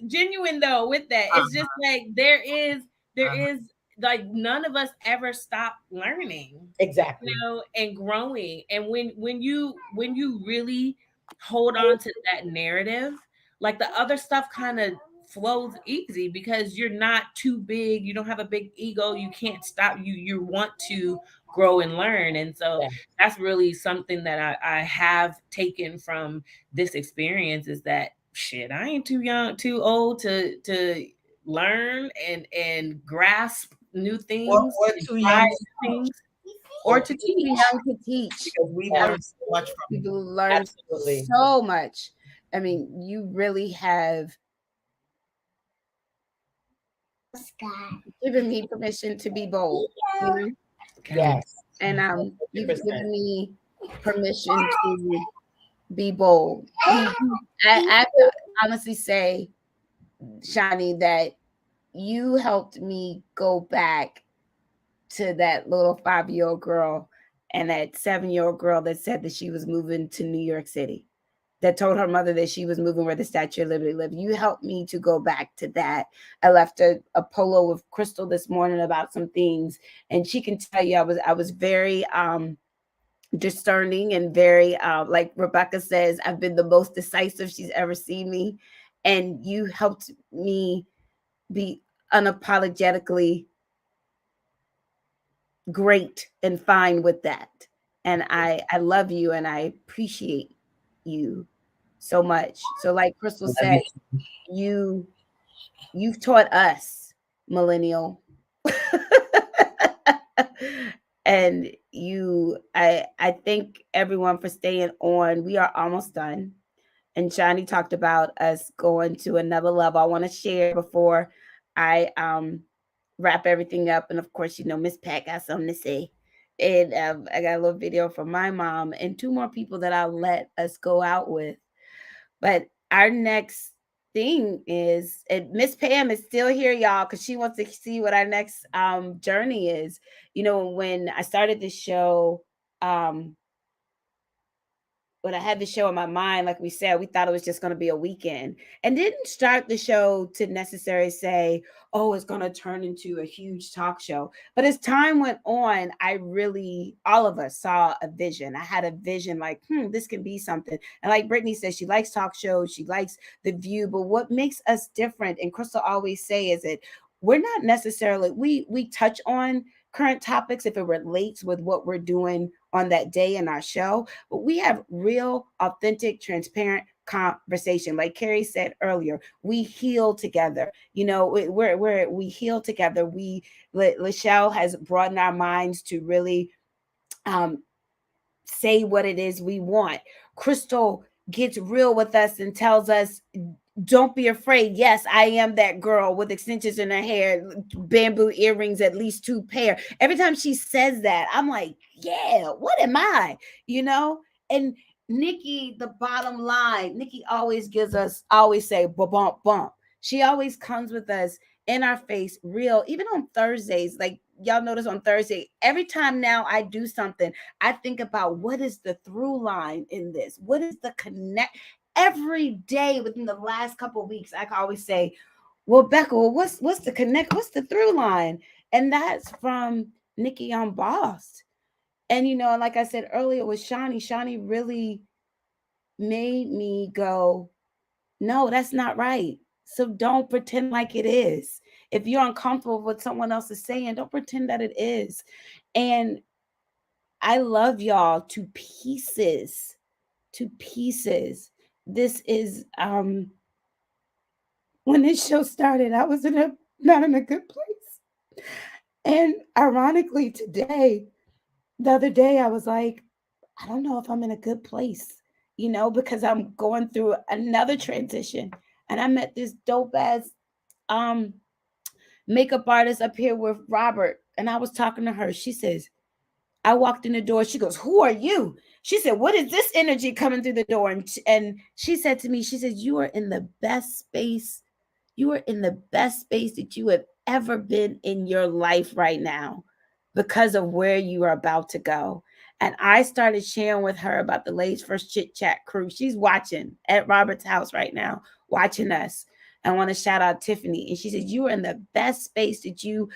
genuine though with that. It's just like there is like none of us ever stop learning. Exactly. You know, and growing. And when you really hold on to that narrative, like the other stuff kind of flows easy because you're not too big, you don't have a big ego, you can't stop, you want to grow and learn. And so that's really something that I have taken from this experience, is that shit, I ain't too young, too old to learn and grasp new things, or and too try young new things, or to teach. Young to teach. because we've learned so much from We've you. learned Absolutely. so much. I mean, you really have given me permission to be bold. You know? Yes. And you've 100%. given me permission to be bold. I have to honestly say, Shani, that you helped me go back to that little 5-year-old girl and that 7-year-old girl that said that she was moving to New York City, that told her mother that she was moving where the Statue of Liberty lived. You helped me to go back to that. I left a polo with Crystal this morning about some things, and she can tell you I was very discerning and very like Rebecca says, I've been the most decisive she's ever seen me. And you helped me be unapologetically great and fine with that. And I love you and I appreciate you so much. So like Crystal said, you've taught us, millennial. And I thank everyone for staying on. We are almost done. And Shani talked about us going to another level. I want to share before I wrap everything up. And of course, you know, Miss Pat got something to say. And I got a little video from my mom and 2 more people that I'll let us go out with. But our next thing is, and Miss Pam is still here, y'all, because she wants to see what our next journey is. You know, when I started this show, when I had the show in my mind, like we said, we thought it was just going to be a weekend, and didn't start the show to necessarily say, oh, it's going to turn into a huge talk show. But as time went on, all of us saw a vision. I had a vision like, this can be something. And like Brittany says, she likes talk shows, she likes The View, but what makes us different, and Crystal always say, is that we're not necessarily, we touch on current topics if it relates with what we're doing on that day in our show, but we have real, authentic, transparent conversation. Like Carrie said earlier, we heal together. You know, we heal together. Lachelle has broadened our minds to really say what it is we want. Crystal gets real with us and tells us, don't be afraid. Yes, I am that girl with extensions in her hair, bamboo earrings, at least 2 pair. Every time she says that, I'm like, yeah, what am I? You know? And Nikki, the bottom line, Nikki always say, bump, bump. She always comes with us in our face, real, even on Thursdays. Like y'all notice on Thursday, every time now I do something, I think about what is the through line in this? What is the connect? Every day within the last couple of weeks, I can always say, well, Becca, what's the connect? What's the through line? And that's from Nikki on Boss. And, you know, like I said earlier with Shani really made me go, no, that's not right. So don't pretend like it is. If you're uncomfortable with what someone else is saying, don't pretend that it is. And I love y'all to pieces, to pieces. This is when this show started, I was not in a good place. And ironically, the other day, I was like, I don't know if I'm in a good place, you know, because I'm going through another transition. And I met this dope ass makeup artist up here with Robert. And I was talking to her. She says, I walked in the door. She goes, who are you? She said, what is this energy coming through the door? And she said to me, she said, you are in the best space. You are in the best space that you have ever been in your life right now because of where you are about to go. And I started sharing with her about the Ladies First Chit-Chat crew. She's watching at Robert's house right now, watching us. I want to shout out Tiffany. And she said, you are in the best space that you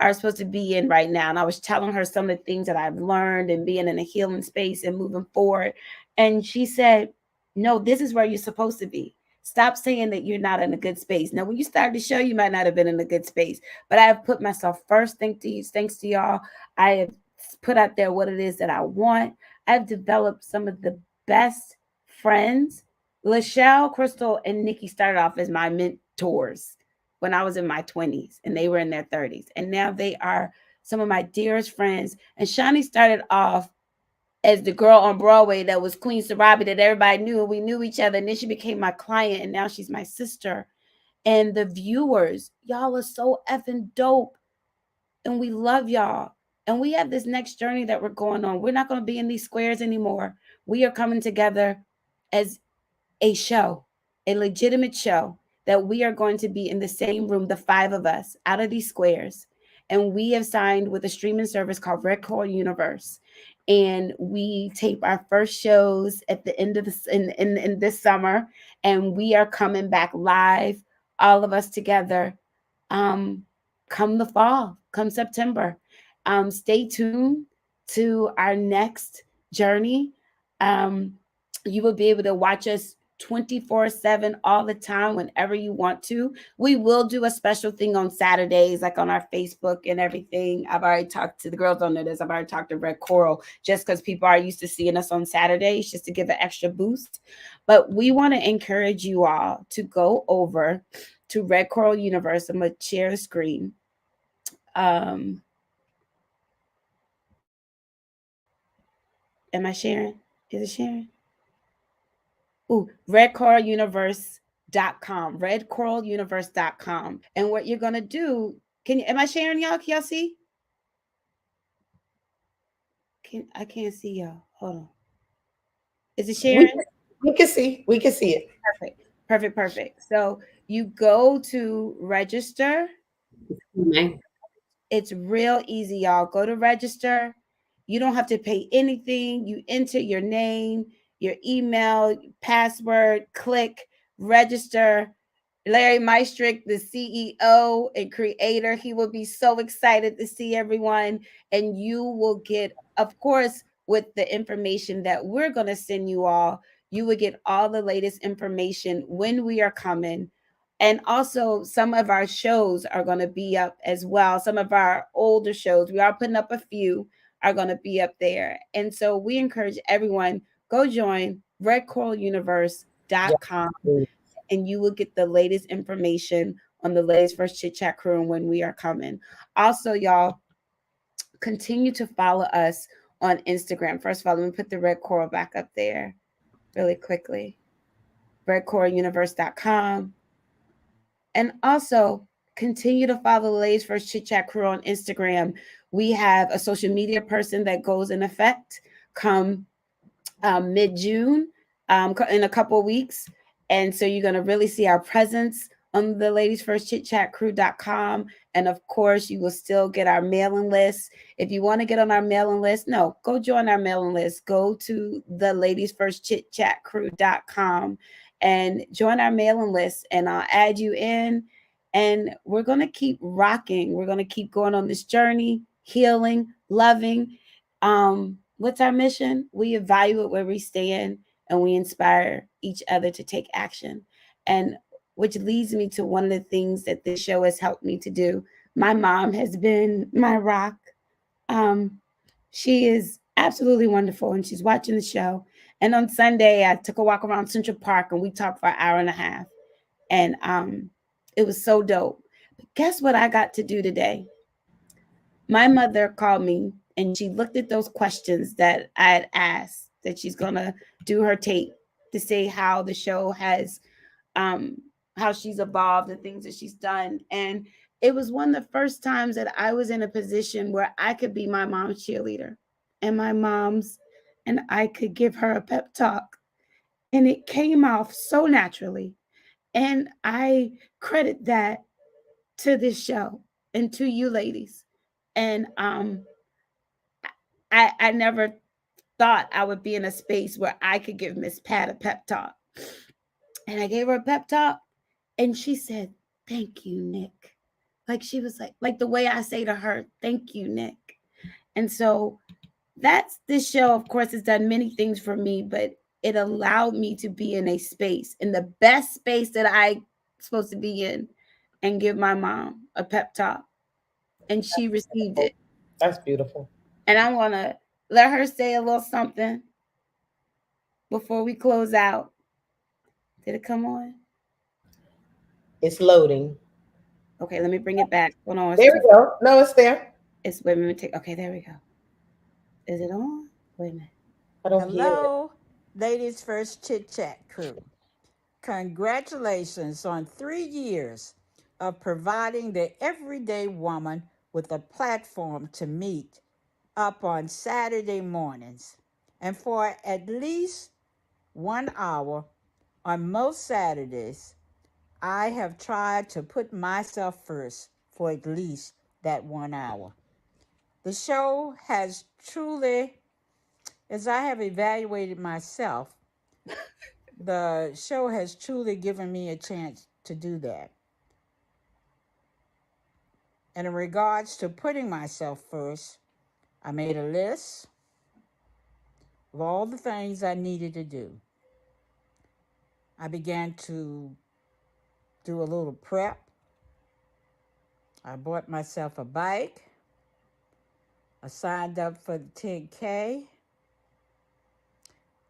are supposed to be in right now. And I was telling her some of the things that I've learned and being in a healing space and moving forward. And she said, no, this is where you're supposed to be. Stop saying that you're not in a good space. Now, when you started the show, you might not have been in a good space, but I have put myself first. Thanks to y'all. I have put out there what it is that I want. I've developed some of the best friends. Lachelle, Crystal, and Nikki started off as my mentors when I was in my 20s and they were in their 30s. And now they are some of my dearest friends. And Shani started off as the girl on Broadway that was Queen Sarabi that everybody knew, and we knew each other. And then she became my client, and now she's my sister. And the viewers, y'all are so effing dope. And we love y'all. And we have this next journey that we're going on. We're not going to be in these squares anymore. We are coming together as a show, a legitimate show that we are going to be in the same room, the 5 of us, out of these squares. And we have signed with a streaming service called Red Core Universe. And we tape our first shows at the end of this in this summer. And we are coming back live, all of us together. Come the fall, come September. Stay tuned to our next journey. You will be able to watch us 24/7 all the time whenever you want to. We will do a special thing on Saturdays, like on our Facebook and everything. I've already talked to the girls on this. I've already talked to Red Coral, just because people are used to seeing us on Saturdays, just to give an extra boost. But we want to encourage you all to go over to Red Coral Universe. I'm going to share the screen. Am I sharing? Is it sharing? Ooh, redcoraluniverse.com. Redcoraluniverse.com. And what you're gonna do, am I sharing, y'all? Can y'all see? I can't see y'all. Hold on. Is it sharing? We can see it. Perfect. So you go to register. It's real easy, y'all. Go to register. You don't have to pay anything. You enter your name, your email, password, click, register. Larry Meistrick, the CEO and creator, he will be so excited to see everyone. And you will get, of course, with the information that we're going to send you all, you will get all the latest information when we are coming. And also, some of our shows are going to be up as well. Some of our older shows, we are putting up a few, are going to be up there. And so we encourage everyone, go join redcoraluniverse.com and you will get the latest information on the latest First Chit-Chat crew and when we are coming. Also, y'all, continue to follow us on Instagram. First of all, let me put the Red Coral back up there really quickly. redcoraluniverse.com. And also continue to follow the latest First Chit-Chat crew on Instagram. We have a social media person that goes in effect come mid-June, in a couple of weeks. And so you're going to really see our presence on the ladies first chit-chat crew.com. And of course, you will still get our mailing list. If you want to get on our mailing list, no, go join our mailing list. Go to the ladies first chit-chat crew.com and join our mailing list, and I'll add you in. And we're going to keep rocking. We're going to keep going on this journey, healing, loving. What's our mission? We evaluate where we stand and we inspire each other to take action. And which leads me to one of the things that this show has helped me to do. My mom has been my rock. She is absolutely wonderful, and she's watching the show. And on Sunday, I took a walk around Central Park, and we talked for an hour and a half. And it was so dope. But guess what I got to do today? My mother called me, and she looked at those questions that I had asked, that she's going to do her tape to say how the show has, how she's evolved, the things that she's done. And it was one of the first times that I was in a position where I could be my mom's cheerleader and and I could give her a pep talk. And it came off so naturally. And I credit that to this show and to you ladies. And I never thought I would be in a space where I could give Miss Pat a pep talk. And I gave her a pep talk, and she said, "Thank you, Nick. Like she was like the way I say to her, thank you, Nick. And so that's this show, of course, has done many things for me, but it allowed me to be in a space, in the best space that I supposed to be in, and give my mom a pep talk. And she received it. That's beautiful. And I want to let her say a little something before we close out. Did it come on? It's loading. Okay, let me bring it back. Hold on. There we go. No, it's there. It's wait a minute. Okay, there we go. Is it on? Wait a minute. I don't hear it. Hello, Ladies First Chit-Chat crew. Congratulations on 3 years of providing the everyday woman with a platform to meet up on Saturday mornings. And for at least 1 hour on most Saturdays, I have tried to put myself first for at least that 1 hour. The show has truly, as I have evaluated myself, the show has truly given me a chance to do that. And in regards to putting myself first, I made a list of all the things I needed to do. I began to do a little prep. I bought myself a bike. I signed up for the 10K.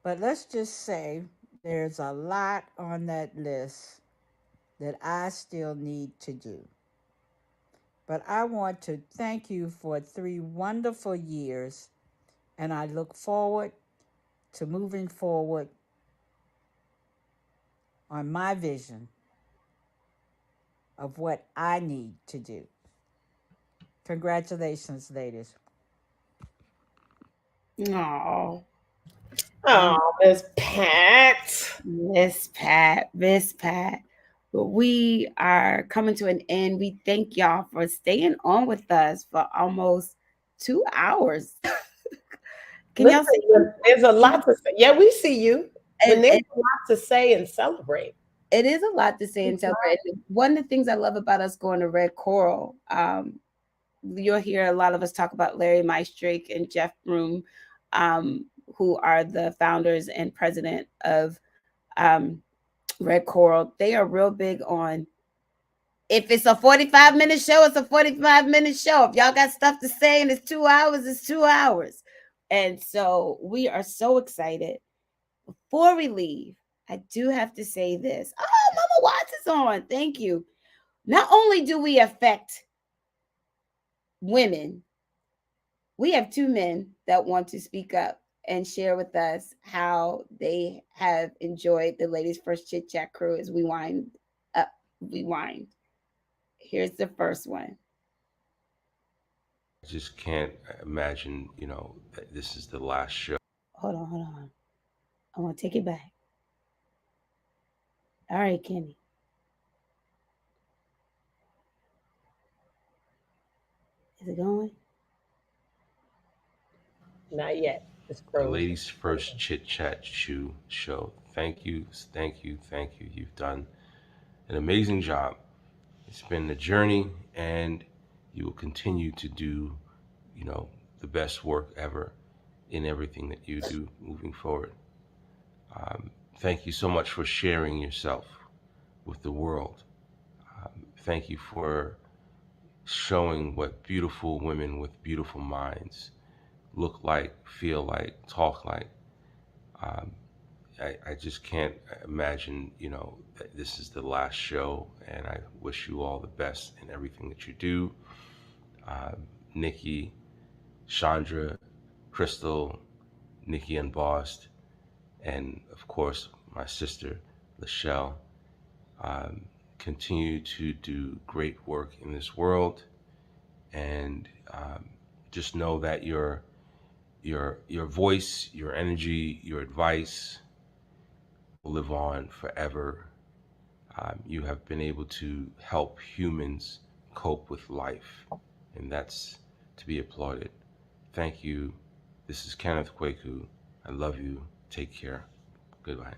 But let's just say there's a lot on that list that I still need to do. But I want to thank you for 3 wonderful years, and I look forward to moving forward on my vision of what I need to do. Congratulations, ladies. Oh. Oh, Miss Pat. Miss Pat. But we are coming to an end. We thank y'all for staying on with us for almost 2 hours. Can y'all see? There's a lot to say. Yeah, we see you. And there's a lot to say and celebrate. It is a lot to say and celebrate. One of the things I love about us going to Red Coral, you'll hear a lot of us talk about Larry Meistrake and Jeff Broom, who are the founders and president of Red Coral. They are real big on, if it's a 45-minute show, it's a 45-minute show. If y'all got stuff to say and it's 2 hours, it's 2 hours. And so we are so excited. Before we leave, I do have to say this. Oh, Mama Watts is on. Thank you. Not only do we affect women, we have 2 men that want to speak up and share with us how they have enjoyed the Ladies First Chit-Chat crew as we wind up. Here's the first one. I just can't imagine, that this is the last show. Hold on. I want to take it back. All right, Kenny. Is it going? Not yet. It's the Ladies First Chit-Chat show. Thank you. You've done an amazing job. It's been a journey, and you will continue to do, the best work ever in everything that you do moving forward. Thank you so much for sharing yourself with the world. Thank you for showing what beautiful women with beautiful minds look like, feel like, talk like. I just can't imagine, that this is the last show, and I wish you all the best in everything that you do. Nikki, Chandra, Crystal, Nikki Unbossed, and of course, my sister, Lachelle, continue to do great work in this world, and just know that your voice, your energy, your advice will live on forever. You have been able to help humans cope with life, and that's to be applauded. Thank you. This is Kenneth Kwaku. I love you. Take care. Goodbye.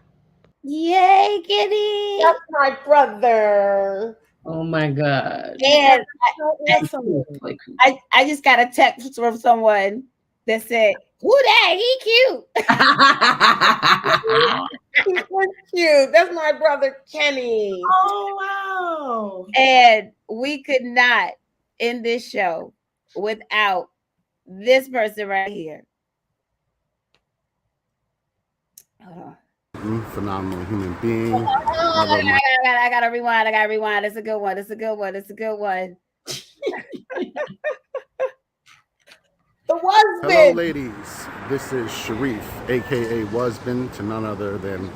Yay, Kitty! That's my brother. Oh my God. And That's awesome. I just got a text from someone that said, "Who that? He cute." He's so cute. That's my brother Kenny. Oh wow. And we could not end this show without this person right here. Phenomenal human being. I gotta rewind. I gotta rewind. It's a good one. It's a good one. It's a good one. The Wasbin. Hello, ladies. This is Sharif, aka Wasbin, to none other than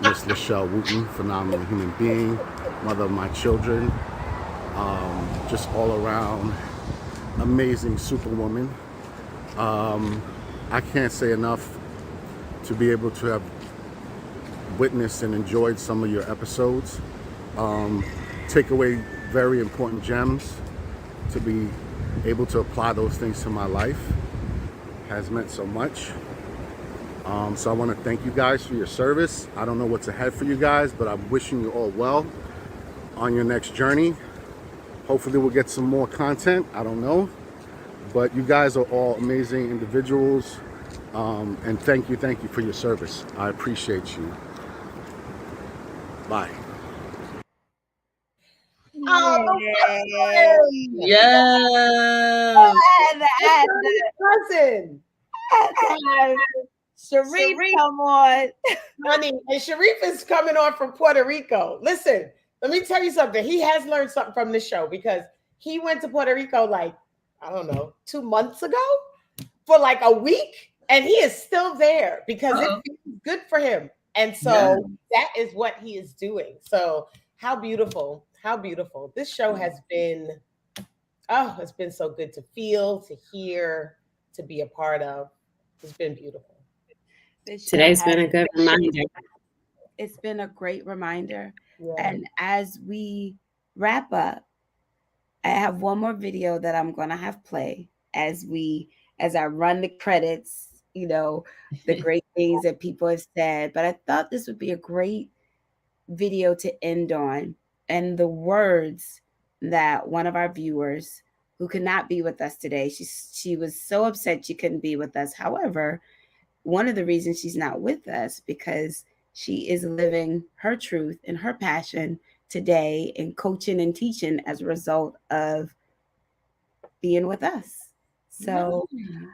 Miss Lachelle Wooten, phenomenal human being, mother of my children, just all around amazing superwoman. I can't say enough to be able to have witnessed and enjoyed some of your episodes. Take away very important gems. To be able to apply those things to my life has meant so much. So I want to thank you guys for your service. I don't know what's ahead for you guys, but I'm wishing you all well on your next journey. Hopefully we'll get some more content. I don't know. But you guys are all amazing individuals. And thank you for your service. I appreciate you. Bye. Yeah. Cousin. Sharif, come on. Honey, and Sharif is coming on from Puerto Rico. Listen, let me tell you something. He has learned something from this show because he went to Puerto Rico like, I don't know, 2 months ago for like a week. And he is still there because it's good for him. And so that is what he is doing. So how beautiful. How beautiful. This show has been, it's been so good to feel, to hear, to be a part of. It's been beautiful. Today's been a good reminder. It's been a great reminder. Yeah. And as we wrap up, I have one more video that I'm gonna have play as I run the credits, the great things that people have said. But I thought this would be a great video to end on, and the words that one of our viewers who could not be with us today, she was so upset she couldn't be with us. However, one of the reasons she's not with us because she is living her truth and her passion today and coaching and teaching as a result of being with us. So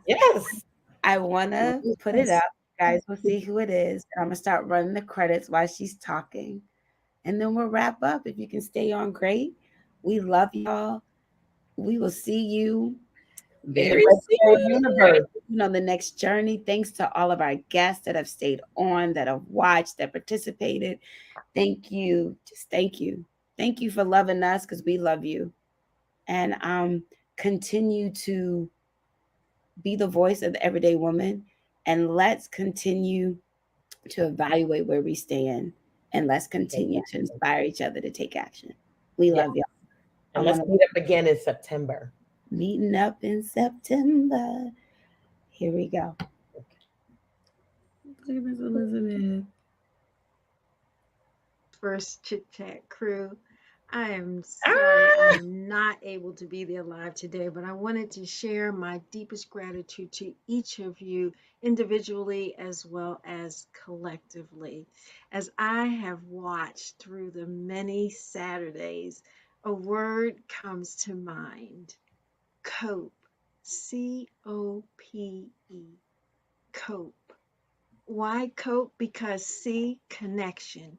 yes, I want to put it up. You guys will see who it is. I'm going to start running the credits while she's talking. And then we'll wrap up. If you can stay on, great. We love y'all. We will see you very soon. The next journey. Thanks to all of our guests that have stayed on, that have watched, that participated. Thank you. Just thank you. Thank you for loving us because we love you. And continue to be the voice of the everyday woman. And let's continue to evaluate where we stand. And let's continue to inspire each other to take action. We love y'all. And let's meet up again in September. Meeting up in September. Here we go. Look at Miss Elizabeth. First Chit-Chat crew. I am sorry I am not able to be there live today, but I wanted to share my deepest gratitude to each of you individually as well as collectively. As I have watched through the many Saturdays, a word comes to mind: cope. C-O-P-E. Cope. Why cope? Because C, connection.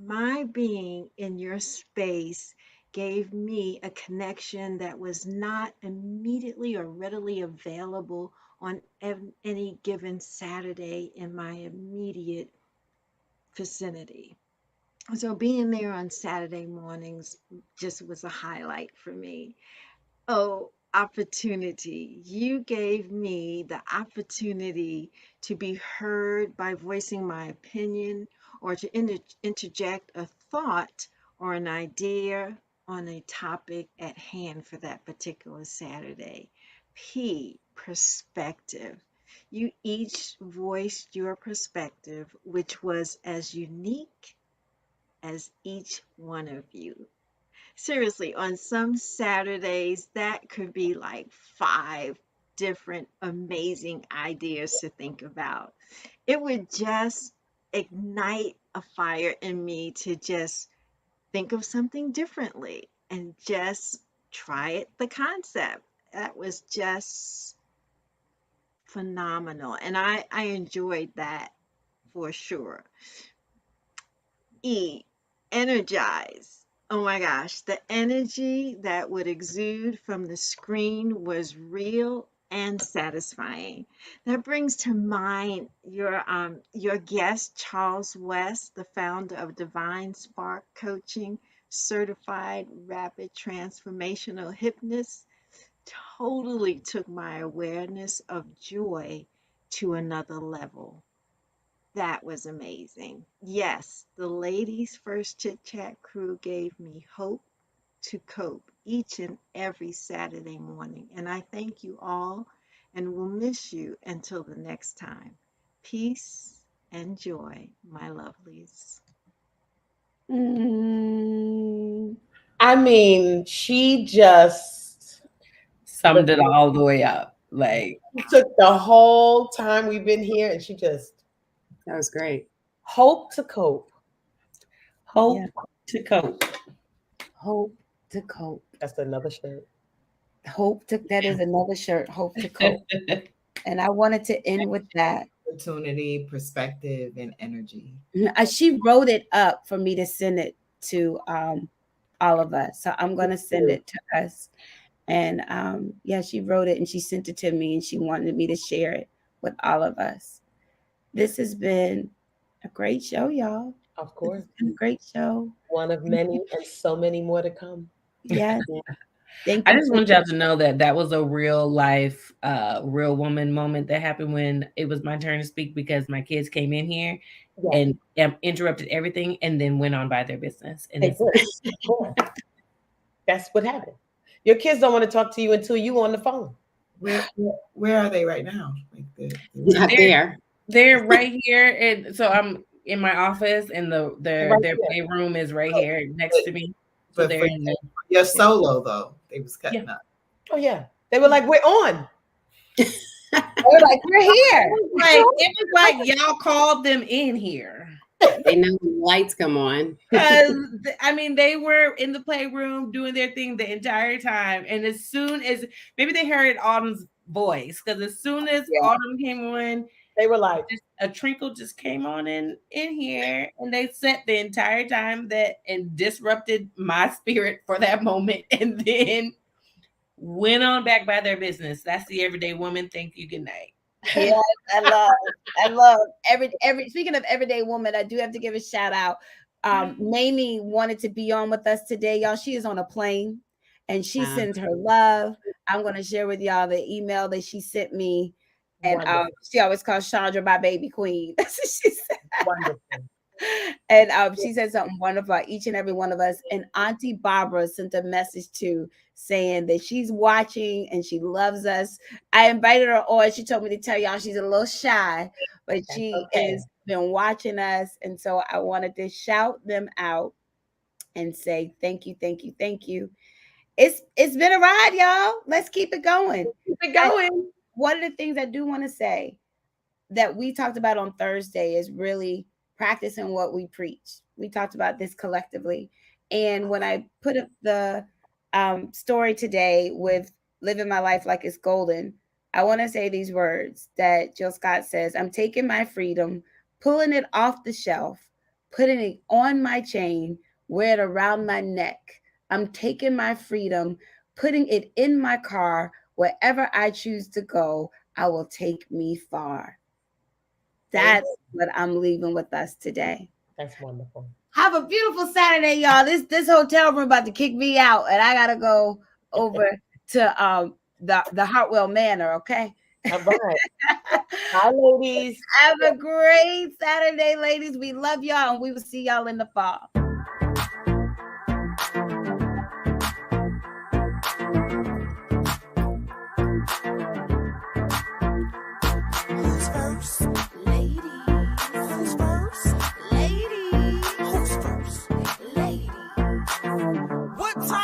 My being in your space gave me a connection that was not immediately or readily available on any given Saturday in my immediate vicinity. So being there on Saturday mornings just was a highlight for me. Oh, opportunity. You gave me the opportunity to be heard by voicing my opinion or to interject a thought or an idea on a topic at hand for that particular Saturday. P, perspective. You each voiced your perspective, which was as unique as each one of you. seriously, on some Saturdays, that could be like 5 different amazing ideas to think about. It would just ignite a fire in me to just think of something differently and just try it, the concept. That was just phenomenal. And I enjoyed that for sure. E, energize. Oh my gosh, the energy that would exude from the screen was real and satisfying. That brings to mind your guest, Charles West, the founder of Divine Spark Coaching, certified rapid transformational hypnotist, totally took my awareness of joy to another level. That was amazing. Yes, the ladies' first chit chat crew gave me hope to cope each and every Saturday morning. And I thank you all and will miss you until the next time. Peace and joy, my lovelies. I mean, she just summed it all the way up. Like, she took the whole time we've been here and she just, That was great. hope to cope. Hope to cope. Hope to cope. That's another shirt. That is another shirt. Hope to cope. And I wanted to end with that. Opportunity, perspective, and energy. She wrote it up for me to send it to all of us. So I'm going to send it to us. And yeah, she wrote it and she sent it to me and she wanted me to share it with all of us. This has been a great show, y'all. Of course. It's been a great show. One of many and so many more to come. Yes. Thank I you just so want y'all much. to know that was a real life, real woman moment that happened when it was my turn to speak because my kids came in here and interrupted everything and then went on by their business. And that's what happened. Your kids don't want to talk to you until you on the phone. Where are they right now? Like Not there. They're right here, and so I'm in my office, and their playroom is right here next to me. So But they're in there. your solo though, they was cutting up. Oh yeah, they were like, "We're on." They were like, "We're here." It was like y'all called them in here. They know when the lights come on. Because I mean, they were in the playroom doing their thing the entire time, and as soon as maybe they heard Autumn's voice, because as soon as Autumn came on, they were like, a trinkle just came on in here, and they sat the entire time and disrupted my spirit for that moment, and then went on back by their business. That's the everyday woman. Thank you. Good night. Yes, I love every speaking of everyday woman, I do have to give a shout out. Mamie wanted to be on with us today, y'all. She is on a plane and she sends her love. I'm going to share with y'all the email that she sent me. And she always calls Chandra my baby queen. That's what she said. Wonderful. And she said something wonderful about each and every one of us. And Auntie Barbara sent a message too, saying that she's watching and she loves us. I invited her on. She told me to tell y'all she's a little shy, but she has been watching us. And so I wanted to shout them out and say thank you, thank you, thank you. It's been a ride, y'all. Let's keep it going. Keep it going. One of the things I do want to say that we talked about on Thursday is really practicing what we preach. We talked about this collectively. And when I put up the story today with living my life like it's golden, I want to say these words that Jill Scott says: I'm taking my freedom, pulling it off the shelf, putting it on my chain, wear it around my neck. I'm taking my freedom, putting it in my car. Wherever I choose to go, I will take me far. That's what I'm leaving with us today. That's wonderful. Have a beautiful Saturday, y'all. This hotel room about to kick me out, and I gotta go over to the Hartwell Manor. Okay. All right. Hi, ladies. Have a great Saturday, ladies. We love y'all, and we will see y'all in the fall. What time?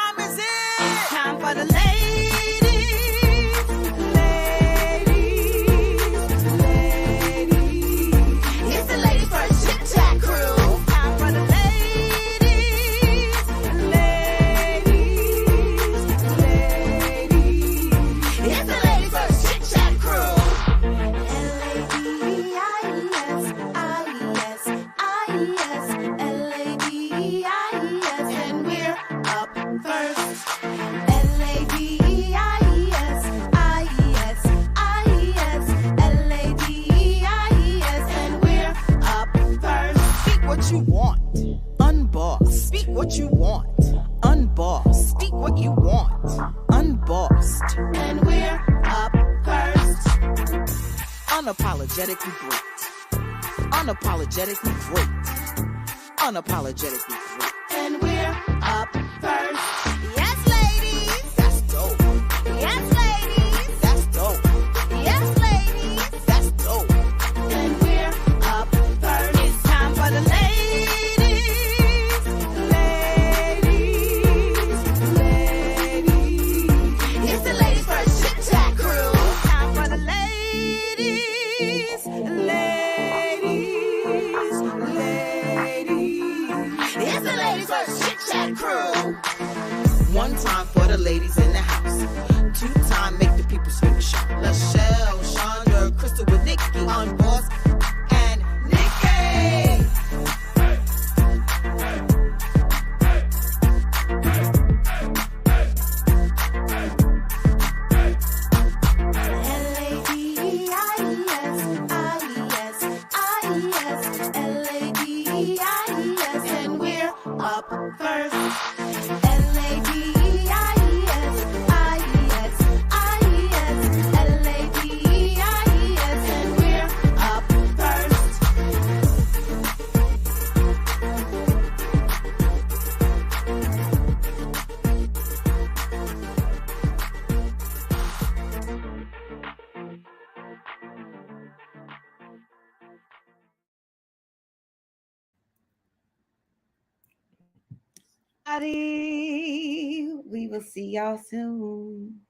unapologetically great, unapologetically great, unapologetically great. And we're up first. Yes, ladies. That's dope. Yes, ladies. That's dope. Yes, ladies. That's dope. And we're up first. It's time for the ladies. It's the ladies first Chit-Chat crew. Time for the ladies. It's the ladies first Chit-Chat crew. One time for the ladies in the house. Two time make the people scream and shout. Lachelle, Shonda, Crystal with Nikki on boss and Nikki. And we're up first. And we're up first. We will see y'all soon.